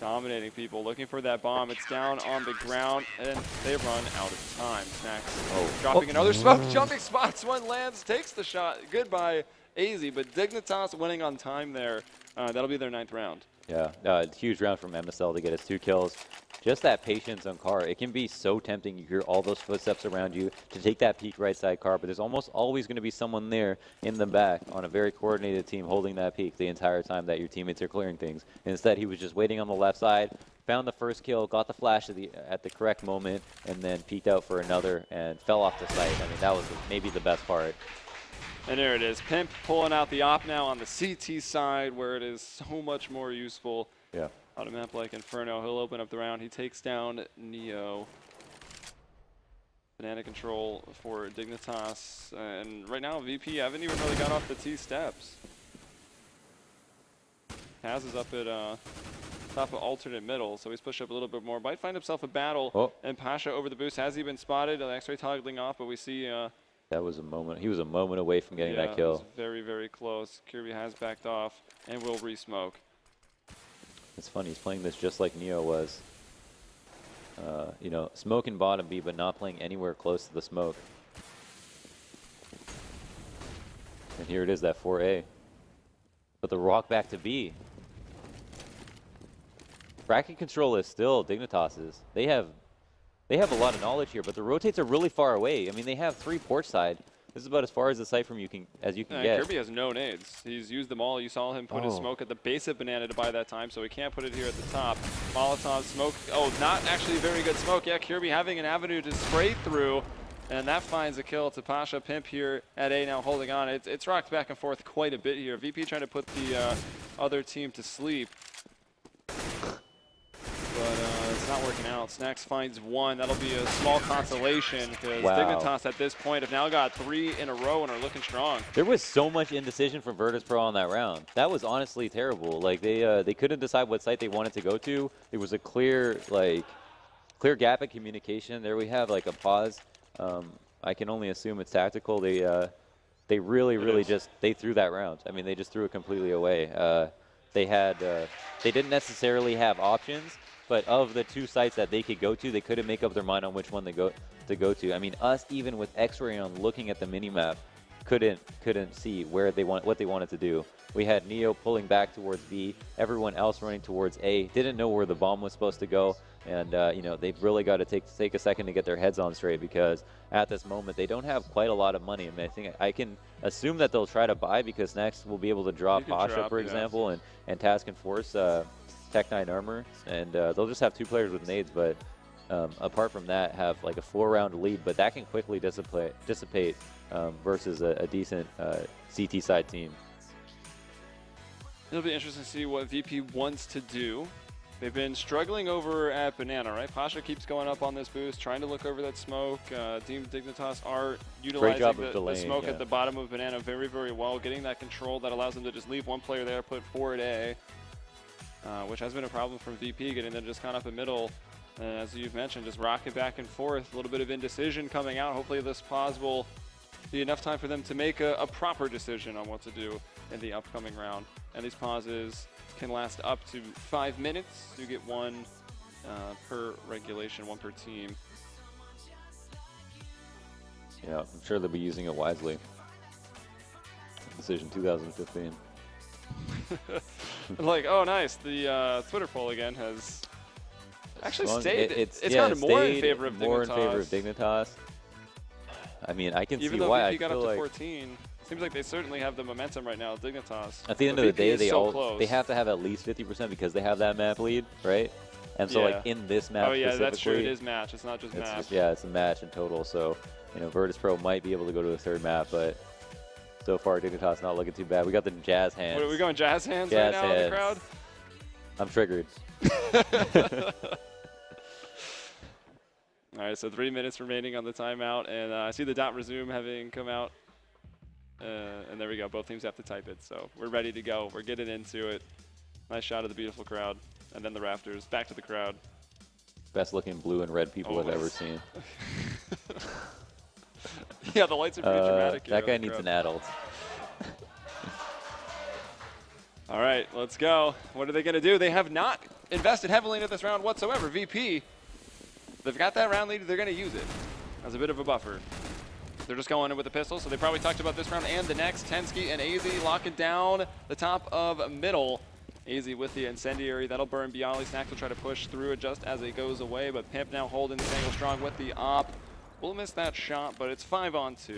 Dominating people, looking for that bomb. It's down on the ground, and they run out of time. Snacks dropping another smoke, jumping spots. 1 lands, takes the shot. Goodbye, AZ, but Dignitas winning on time there. That'll be their 9th round.
Yeah, huge round from MSL to get his 2 kills. Just that patience on car. It can be so tempting. You hear all those footsteps around you to take that peak right side car, but there's almost always going to be someone there in the back on a very coordinated team holding that peak the entire time that your teammates are clearing things. Instead, he was just waiting on the left side, found the first kill, got the flash at the correct moment, and then peeked out for another and fell off the site. I mean, that was maybe the best part.
And there it is. Pimp pulling out the op now on the CT side where it is so much more useful.
Yeah.
On a map like Inferno, he'll open up the round. He takes down Neo. Banana control for Dignitas. And right now, VP haven't even really got off the T steps. Kaz is up at top of alternate middle, so he's pushed up a little bit more. Might find himself a battle.
Oh.
And Pasha over the boost. Has he been spotted? The X-ray toggling off, but we see...
That was a moment. He was a moment away from getting that
It
kill.
was very, very close. Kirby has backed off and will re-smoke.
It's funny, he's playing this just like Neo was. Smoking bottom B, but not playing anywhere close to the smoke. And here it is, that 4A. But the rock back to B. Bracket control is still Dignitas's. They have a lot of knowledge here, but the rotates are really far away. I mean, they have 3 port side. This is about as far as the site from you can get.
Kirby has no nades. He's used them all. You saw him put his smoke at the base of Banana to buy that time, so he can't put it here at the top. Molotov smoke. Oh, not actually very good smoke. Yeah, Kirby having an avenue to spray through, and that finds a kill to Pasha. Pimp here at A now holding on. It's rocked back and forth quite a bit here. VP trying to put the other team to sleep. But it's not working out. Snacks finds 1. That'll be a small consolation because Dignitas at this point have now got 3 in a row and are looking strong.
There was so much indecision from Virtus.Pro on that round. That was honestly terrible. Like they couldn't decide what site they wanted to go to. There was a clear gap in communication. There we have like a pause. I can only assume it's tactical. They really just threw that round. I mean, they just threw it completely away. They didn't necessarily have options. But of the 2 sites that they could go to, they couldn't make up their mind on which one to go to. I mean, us even with X-ray on looking at the minimap, couldn't see what they wanted to do. We had Neo pulling back towards B, everyone else running towards A. Didn't know where the bomb was supposed to go, and they've really got to take a second to get their heads on straight because at this moment they don't have quite a lot of money. I mean, I think I can assume that they'll try to buy because next we'll be able to drop Pasha, for example, and Task and Force. Tech 9 armor, and they'll just have 2 players with nades, but apart from that, have like a 4-round lead, but that can quickly dissipate versus a decent CT side team.
It'll be interesting to see what VP wants to do. They've been struggling over at Banana, right? Pasha keeps going up on this boost, trying to look over that smoke. Team Dignitas are utilizing the smoke at the bottom of Banana very, very well, getting that control that allows them to just leave 1 player there, put 4 at A. Which has been a problem from VP, getting them just kind of up in middle. As you've mentioned, just rocket back and forth. A little bit of indecision coming out. Hopefully this pause will be enough time for them to make a proper decision on what to do. in the upcoming round. And these pauses can last up to 5 minutes. You get one per regulation, one per team.
Yeah, I'm sure they'll be using it wisely. Decision 2015.
Like, oh, nice. The Twitter poll again has actually stayed. It's
yeah,
gotten more in
stayed
favor of Dignitas.
More in favor of Dignitas. I mean, I can
Even
see
though
why.
VP
I
got
feel
up to
like
14, seems like they certainly have the momentum right now, Dignitas.
at the end
But
of the
VP
day,
is
they
so
they have to have at least 50% because they have that map lead, right? And so, like, in this match
oh, yeah, that's true. It
specifically,
is match. It's not just
it's
match.
just, yeah, it's a match in total. So, Virtus.Pro might be able to go to the third map, but so far, Dignitas not looking too bad. We got the jazz hands.
What, are we going jazz hands
Jazz
right now in the crowd?
I'm triggered.
All right, so 3 minutes remaining on the timeout, and I see the dot resume having come out. And there we go. Both teams have to type it, so we're ready to go. We're getting into it. Nice shot of the beautiful crowd, and then the rafters. Back to the crowd.
Best looking blue and red people I've ever
Always.
seen.
Yeah, the lights are pretty dramatic here
That
on
guy
the
needs
crowd.
an adult.
All right, let's go. What are they going to do? They have not invested heavily into this round whatsoever. VP, they've got that round lead. They're going to use it as a bit of a buffer. They're just going in with the pistol, so they probably talked about this round and the next. Tensky and AZ locking down the top of middle. AZ with the incendiary. That'll burn Bialy. Snacks will try to push through it just as it goes away, but Pimp now holding this angle strong with the op. We'll miss that shot, but it's 5-on-2.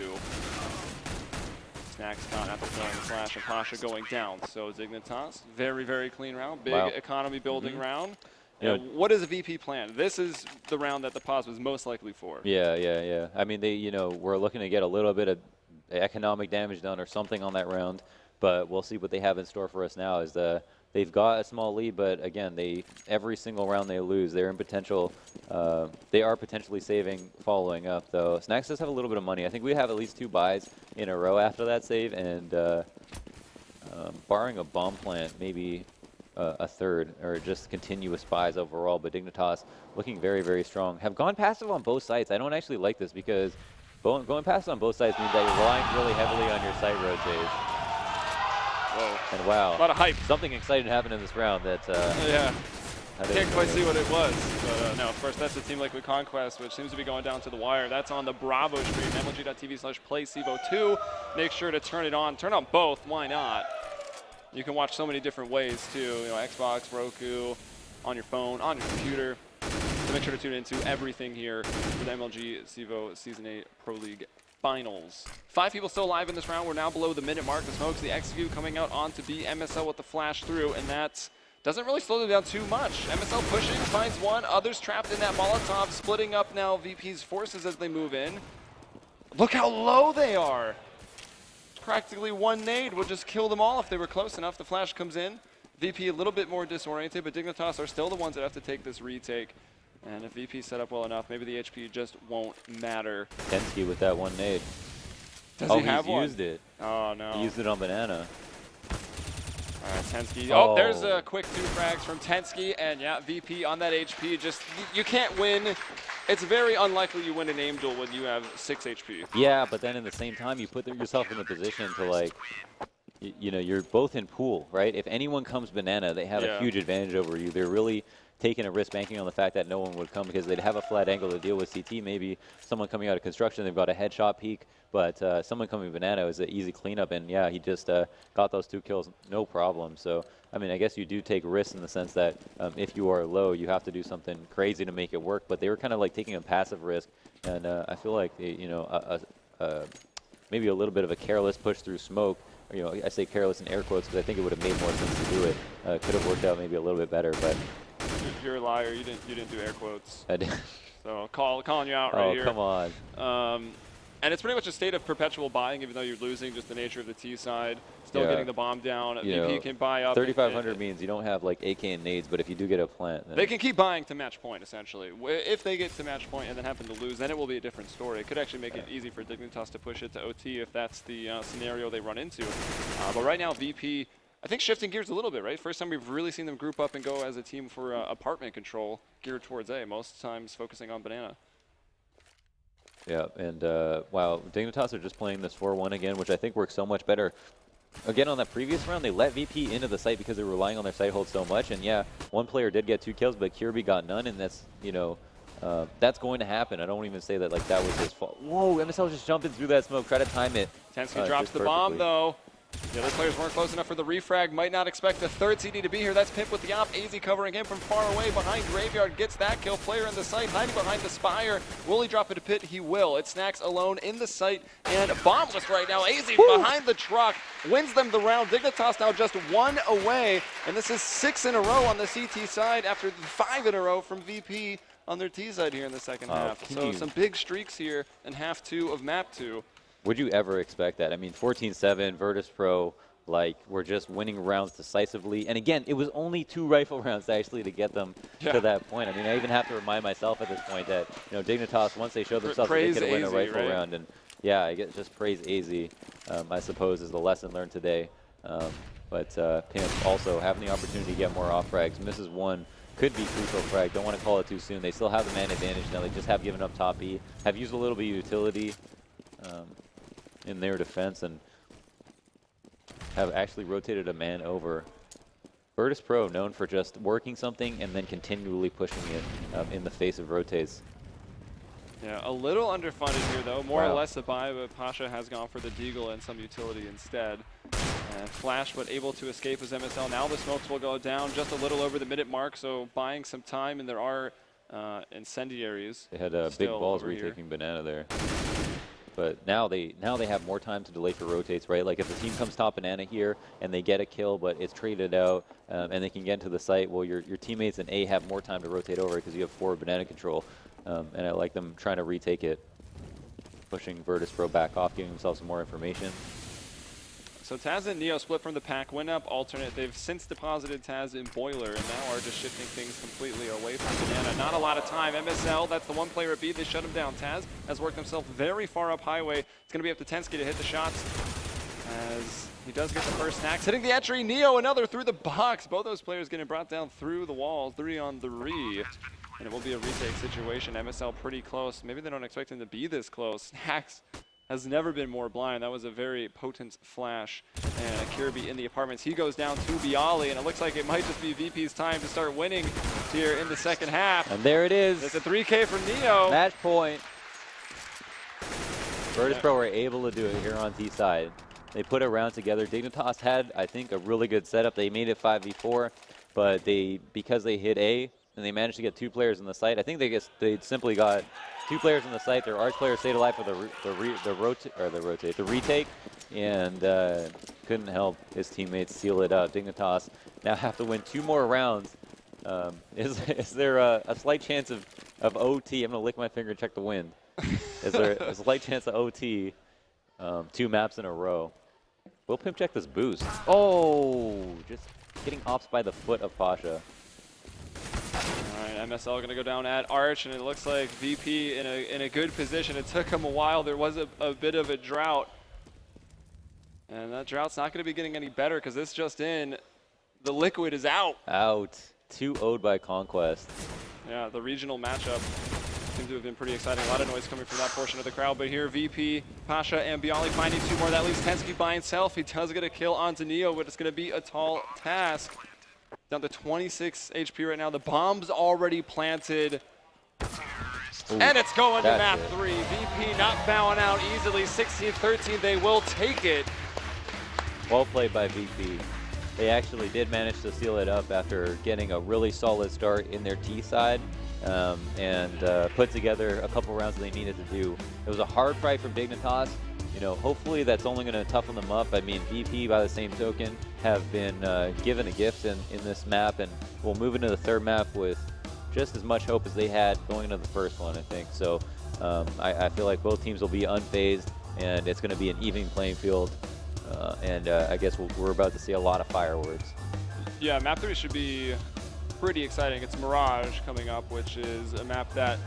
Snacks caught after throwing the flash, and Pasha going down. So Dignitas, very, very clean round. Big economy building round.
Yeah.
What is a VP plan? This is the round that the pause was most likely for.
Yeah. I mean, they, we're looking to get a little bit of economic damage done or something on that round, but we'll see what they have in store for us now. They've got a small lead, but again, every single round they lose, they're in potential. They are potentially saving following up, though. Snacks does have a little bit of money. I think we have at least 2 buys in a row after that save, and barring a bomb plant, maybe a third, or just continuous buys overall. But Dignitas looking very, very strong. Have gone passive on both sides. I don't actually like this because going passive on both sides means that you're relying really heavily on your site rotate.
Whoa.
And wow,
A lot of hype.
Something exciting happened in this round that
Yeah.
I
Can't quite see what it was. But no, of course, that's a team like with Conquest, which seems to be going down to the wire. That's on the Bravo stream, mlg.tv/play CEVO 2. Make sure to turn it on. Turn on both. Why not? You can watch so many different ways, too. Xbox, Roku, on your phone, on your computer. So make sure to tune into everything here for the MLG CEVO Season 8 Pro League Finals. 5 people still alive in this round. We're now below the minute mark. The Smokes, the Execute coming out onto B. MSL with the flash through, and that doesn't really slow them down too much. MSL pushing, finds one. Others trapped in that Molotov, splitting up now VP's forces as they move in. Look how low they are. Practically one nade would just kill them all if they were close enough. The flash comes in. VP a little bit more disoriented, but Dignitas are still the ones that have to take this retake. And if VP set up well enough, maybe the HP just won't matter.
Tensky with that one nade.
Does he have one?
Used it.
Oh, no.
He used it on Banana.
All right, Tensky. Oh, there's a quick 2 frags from Tensky. And yeah, VP on that HP. Just, you can't win. It's very unlikely you win an aim duel when you have 6 HP.
Yeah, but then in the same time, you put yourself in the position to, like, you're both in pool, right? If anyone comes Banana, they have a huge advantage over you. They're really taking a risk banking on the fact that no one would come because they'd have a flat angle to deal with CT. Maybe someone coming out of construction, they've got a headshot peek, but someone coming Banana is an easy cleanup, and yeah, he just got those 2 kills, no problem. So, I mean, I guess you do take risks in the sense that if you are low, you have to do something crazy to make it work, but they were kind of like taking a passive risk, and I feel like, they, maybe a little bit of a careless push through smoke. I say careless in air quotes because I think it would have made more sense to do it. Could have worked out maybe a little bit better, but
you're a liar. You didn't do air quotes.
I did.
So calling you out right here.
Oh, come on.
And it's pretty much a state of perpetual buying, even though you're losing just the nature of the T side. Still getting the bomb down. VP can buy up.
3,500 means you don't have like AK and nades, but if you do get a plant, then
they can keep buying to match point, essentially. If they get to match point and then happen to lose, then it will be a different story. It could actually make it easy for Dignitas to push it to OT if that's the scenario they run into. But right now, VP, I think shifting gears a little bit, right? First time we've really seen them group up and go as a team for apartment control geared towards A, most times focusing on Banana.
Yeah, and wow, Dignitas are just playing this 4-1 again, which I think works so much better again, on that previous round, they let VP into the site because they were relying on their site hold so much. And yeah, one player did get 2 kills, but Kirby got none, and that's, you know, that's going to happen. I don't even say that like that was his fault. Whoa, MSL just jumping through that smoke, try to time it.
Tensky drops the bomb, though. The other players weren't close enough for the refrag. Might not expect the third CD to be here. That's Pimp with the op. AZ covering him from far away behind Graveyard. Gets that kill. Player in the site, hiding behind the Spire. Will he drop it to pit? He will. It's Snacks alone in the site and bombless right now. AZ behind the truck. Wins them the round. Dignitas now just 1 away. And this is 6 in a row on the CT side after 5 in a row from VP on their T side here in the second half. So some big streaks here in half 2 of map 2.
Would you ever expect that? I mean, 14-7, Virtus.Pro, like, we're just winning rounds decisively. And again, it was only 2 rifle rounds actually to get them to that point. I mean, I even have to remind myself at this point that, you know, Dignitas, once they show themselves, they could win a rifle round. And yeah, I guess just praise AZ, I suppose, is the lesson learned today. But Pimp also having the opportunity to get more off frags. Misses 1. Could be crucial frag. Don't want to call it too soon. They still have the man advantage now. They just have given up top E. Have used a little bit of utility in their defense and have actually rotated a man over. Virtus.Pro known for just working something and then continually pushing it in the face of rotates.
Yeah, a little underfunded here though. More or less a buy, but Pasha has gone for the Deagle and some utility instead. And Flash, but able to escape as MSL. Now the smokes will go down just a little over the minute mark, so buying some time, and there are incendiaries.
They had big balls retaking banana there. But now they have more time to delay for rotates, right? Like if the team comes top banana here and they get a kill, but it's traded out and they can get into the site, well, your teammates in A have more time to rotate over because you have 4 banana control. And I like them trying to retake it, pushing Virtus.Pro back off, giving themselves some more information.
So Taz and Neo split from the pack, went up alternate. They've since deposited Taz in Boiler and now are just shifting things completely away from Banana. Not a lot of time. MSL, that's the one player at B. They shut him down. Taz has worked himself very far up highway. It's going to be up to Tensky to hit the shots as he does get the first Snacks. Hitting the entry. Neo, another through the box. Both those players getting brought down through the walls. 3-on-3. And it will be a retake situation. MSL pretty close. Maybe they don't expect him to be this close. Snacks has never been more blind. That was a very potent flash. And a Kirby in the apartments. He goes down to Bialy, and it looks like it might just be VP's time to start winning here in the second half.
And there it is.
It's a 3K for Neo.
Match point. Virtus.Pro were able to do it here on T side. They put a round together. Dignitas had, I think, a really good setup. They made it 5v4, but because they hit A and they managed to get 2 players in the site, I think they simply got 2 players in the site. Their arch player stayed alive for the retake, and couldn't help his teammates seal it up. Dignitas now have to win 2 more rounds. Is there a slight chance of OT? I'm gonna lick my finger and check the wind. Is there a slight chance of OT? 2 maps in a row. Will Pimp check this boost? Oh, just getting ops by the foot of Pasha.
MSL going to go down at Arch, and it looks like VP in a good position. It took him a while. There was a bit of a drought. And that drought's not going to be getting any better because this just in, the Liquid is out.
Out. 2-0'd by Conquest.
Yeah, the regional matchup seems to have been pretty exciting. A lot of noise coming from that portion of the crowd. But here, VP, Pasha, and Bialy finding 2 more. That leaves Tensky by himself. He does get a kill onto Neo, but it's going to be a tall task. Down to 26 HP right now. The bomb's already planted. Ooh, and it's going to map 3. VP not bowing out easily. 16-13. They will take it.
Well played by VP. They actually did manage to seal it up after getting a really solid start in their T side and put together a couple rounds that they needed to do. It was a hard fight from Dignitas. You know, hopefully that's only going to toughen them up. I mean, VP, by the same token, have been given a gift in this map, and we'll move into the third map with just as much hope as they had going into the first one, I think. So I feel like both teams will be unfazed, and it's going to be an even playing field. I guess we're about to see a lot of fireworks.
Yeah, map 3 should be pretty exciting. It's Mirage coming up, which is a map that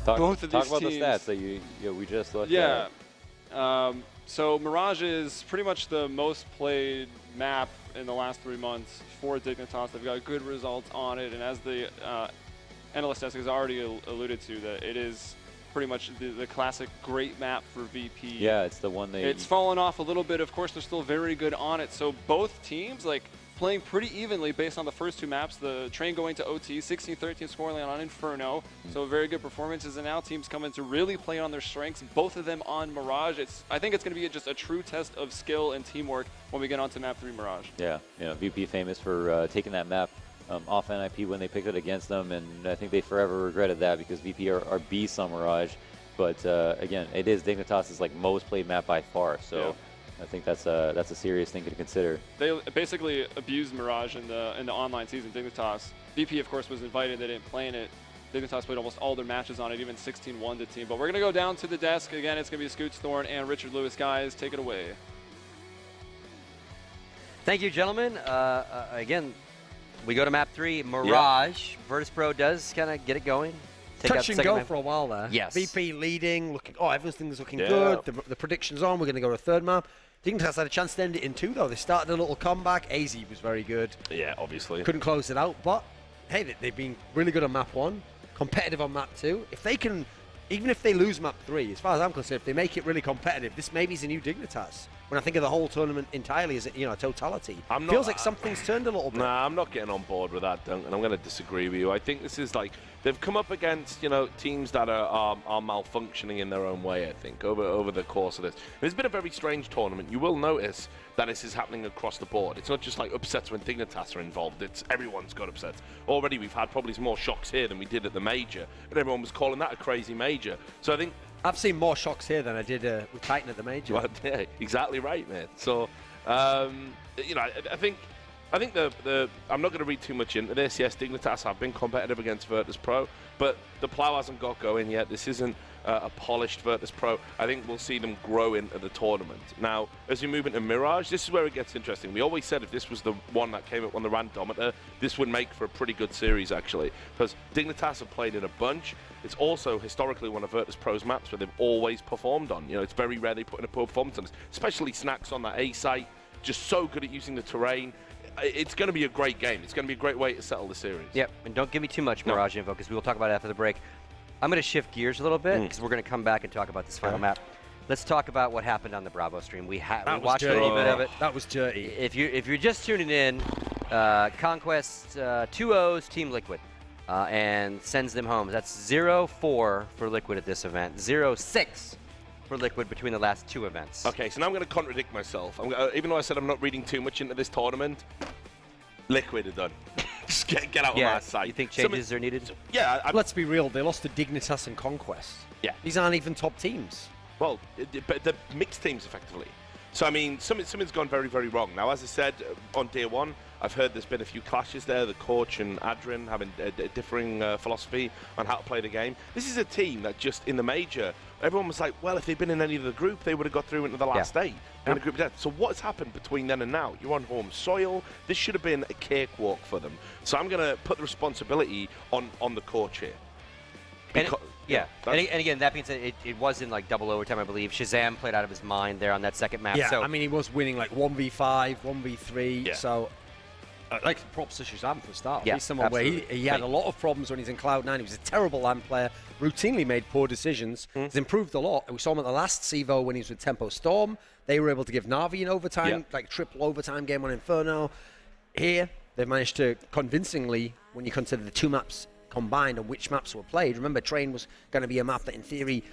both of these
teams... Talk about the stats that we just looked at.
So Mirage is pretty much the most played map in the last 3 months for Dignitas. They've got good results on it, and as the analyst desk has already alluded to, that it is pretty much the classic great map for VP.
Yeah, it's the one they...
It's fallen off a little bit. Of course, they're still very good on it. So both teams, like, playing pretty evenly based on the first two maps. The train going to OT, 16-13 scoreline on Inferno. So very good performances. And now teams coming to really play on their strengths, both of them on Mirage. I think it's going to be just a true test of skill and teamwork when we get onto map 3 Mirage.
Yeah, VP famous for taking that map off NIP when they picked it against them, and I think they forever regretted that because VP are beasts on Mirage. But again, it is Dignitas' like most played map by far. So. Yeah. I think that's a serious thing to consider. They
basically abused Mirage in the online season. Dignitas, VP of course was invited. They didn't play in it. Dignitas played almost all their matches on it, even 16-1 to team. But we're gonna go down to the desk again. It's gonna be Scoots Thorne and Richard Lewis. Guys, take it away.
Thank you, gentlemen. Again, we go to map 3, Mirage. Yeah. Virtus.Pro does kind of get it going.
Touch and go for a while there.
Yes.
VP leading, looking. Oh, everything's looking good. The prediction's on. We're going to go to a third map. Dignitas had a chance to end it in 2, though. They started a little comeback. AZ was very good.
Yeah, obviously.
Couldn't close it out, but hey, they've been really good on map 1, competitive on map 2. If they can, even if they lose map 3, as far as I'm concerned, if they make it really competitive, this maybe is a new Dignitas. When I think of the whole tournament entirely as a totality, feels like something's turned a little bit.
Nah, I'm not getting on board with that, Dunk, and I'm going to disagree with you. I think this is like they've come up against teams that are malfunctioning in their own way. I think over the course of this, it's been a very strange tournament. You will notice that this is happening across the board. It's not just like upsets when Dignitas are involved. It's everyone's got upsets. Already we've had probably more shocks here than we did at the major, and everyone was calling that a crazy major. So I think.
I've seen more shocks here than I did with Titan at the major.
Well, yeah, exactly right, man. So, I think I'm not going to read too much into this. Yes, Dignitas have been competitive against Virtus.Pro, but the plow hasn't got going yet. This isn't a polished Virtus.Pro. I think we'll see them grow into the tournament. Now, as we move into Mirage, this is where it gets interesting. We always said if this was the one that came up on the randometer, this would make for a pretty good series, actually, because Dignitas have played in a bunch. It's also historically one of Virtus.Pro's maps where they've always performed on. It's very rare they put in a poor performance on this, especially Snacks on that A site. Just so good at using the terrain. It's going to be a great game. It's going to be a great way to settle the series.
Yep, and don't give me too much Mirage info because we will talk about it after the break. I'm going to shift gears a little bit because we're going to come back and talk about this final map. Let's talk about what happened on the Bravo stream. We watched a little bit of it.
That was dirty.
If you're just tuning in, Conquest 2-0's Team Liquid and sends them home. That's 0-4 for Liquid at this event. 0-6 for Liquid between the last 2 events.
Okay, so now I'm going to contradict myself. Even though I said I'm not reading too much into this tournament, Liquid are done. Just get out of my sight.
You think changes are needed?
Yeah.
Let's be real. They lost to Dignitas and Conquest.
Yeah.
These aren't even top teams.
Well, but they're mixed teams, effectively. So, I mean, something's gone very, very wrong. Now, as I said, on day 1, I've heard there's been a few clashes there. The coach and Adrian having a differing philosophy on how to play the game. This is a team that just, in the major, everyone was like, well, if they'd been in any other group, they would have got through into the last 8. In a group of death. So what's happened between then and now? You're on home soil. This should have been a cakewalk for them. So I'm going to put the responsibility on the coach here.
And again, that being said, it was in like double overtime, I believe. Shazam played out of his mind there on that second map.
Yeah,
so
I mean, he was winning like 1v5, 1v3.
Yeah.
So, like, props to Shazam for the start.
Yeah,
he's someone where he had a lot of problems when he's in Cloud9. He was a terrible LAN player, routinely made poor decisions. He's improved a lot. We saw him at the last CEVO when he was with Tempo Storm. They were able to give Na'Vi an overtime, like triple overtime game on Inferno. Here, they've managed to convincingly, when you consider the 2 maps combined and which maps were played. Remember, Train was going to be a map that, in theory,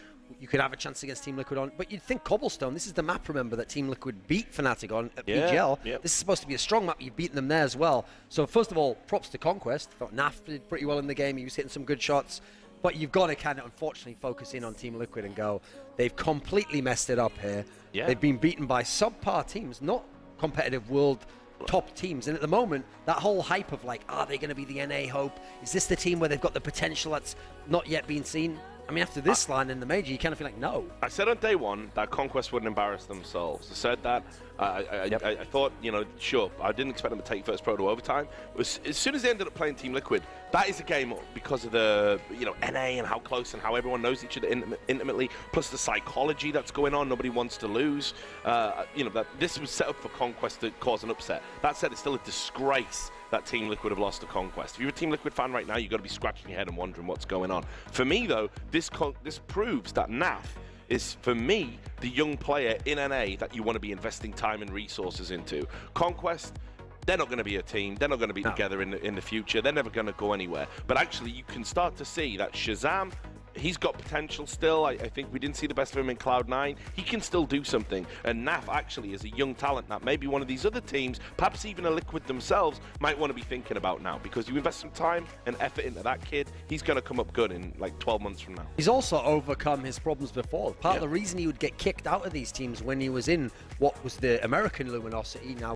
you could have a chance against Team Liquid on. But you'd think Cobblestone, this is the map, remember, that Team Liquid beat Fnatic on at PGL.
Yep.
This is supposed to be a strong map. You've beaten them there as well. So, first of all, props to Conquest. I thought Naf did pretty well in the game. He was hitting some good shots. But you've got to kind of, unfortunately, focus in on Team Liquid and go, they've completely messed it up here.
Yeah.
They've been beaten by subpar teams, not competitive world top teams. And at the moment, that whole hype of like, are they going to be the NA hope? Is this the team where they've got the potential that's not yet been seen? I mean, after this line in the major, you kind of feel like, no.
I said on day 1 that Conquest wouldn't embarrass themselves. I said that. I thought, sure, I didn't expect them to take Virtus.Pro to overtime. As soon as they ended up playing Team Liquid, that is a game because of the, NA and how close and how everyone knows each other intimately, plus the psychology that's going on. Nobody wants to lose. That this was set up for Conquest to cause an upset. That said, it's still a disgrace that Team Liquid have lost to Conquest. If you're a Team Liquid fan right now, you've got to be scratching your head and wondering what's going on. For me, though, this proves that NAF is, for me, the young player in NA that you want to be investing time and resources into. Conquest, they're not going to be a team. They're not going to be together in the future. They're never going to go anywhere. But actually, you can start to see that Shazam, he's got potential still. I think we didn't see the best of him in Cloud9. He can still do something. And NAF actually is a young talent that maybe one of these other teams, perhaps even a Liquid themselves, might want to be thinking about now. Because you invest some time and effort into that kid, he's going to come up good in like 12 months from now.
He's also overcome his problems before. Part of the reason he would get kicked out of these teams when he was in what was the American Luminosity, now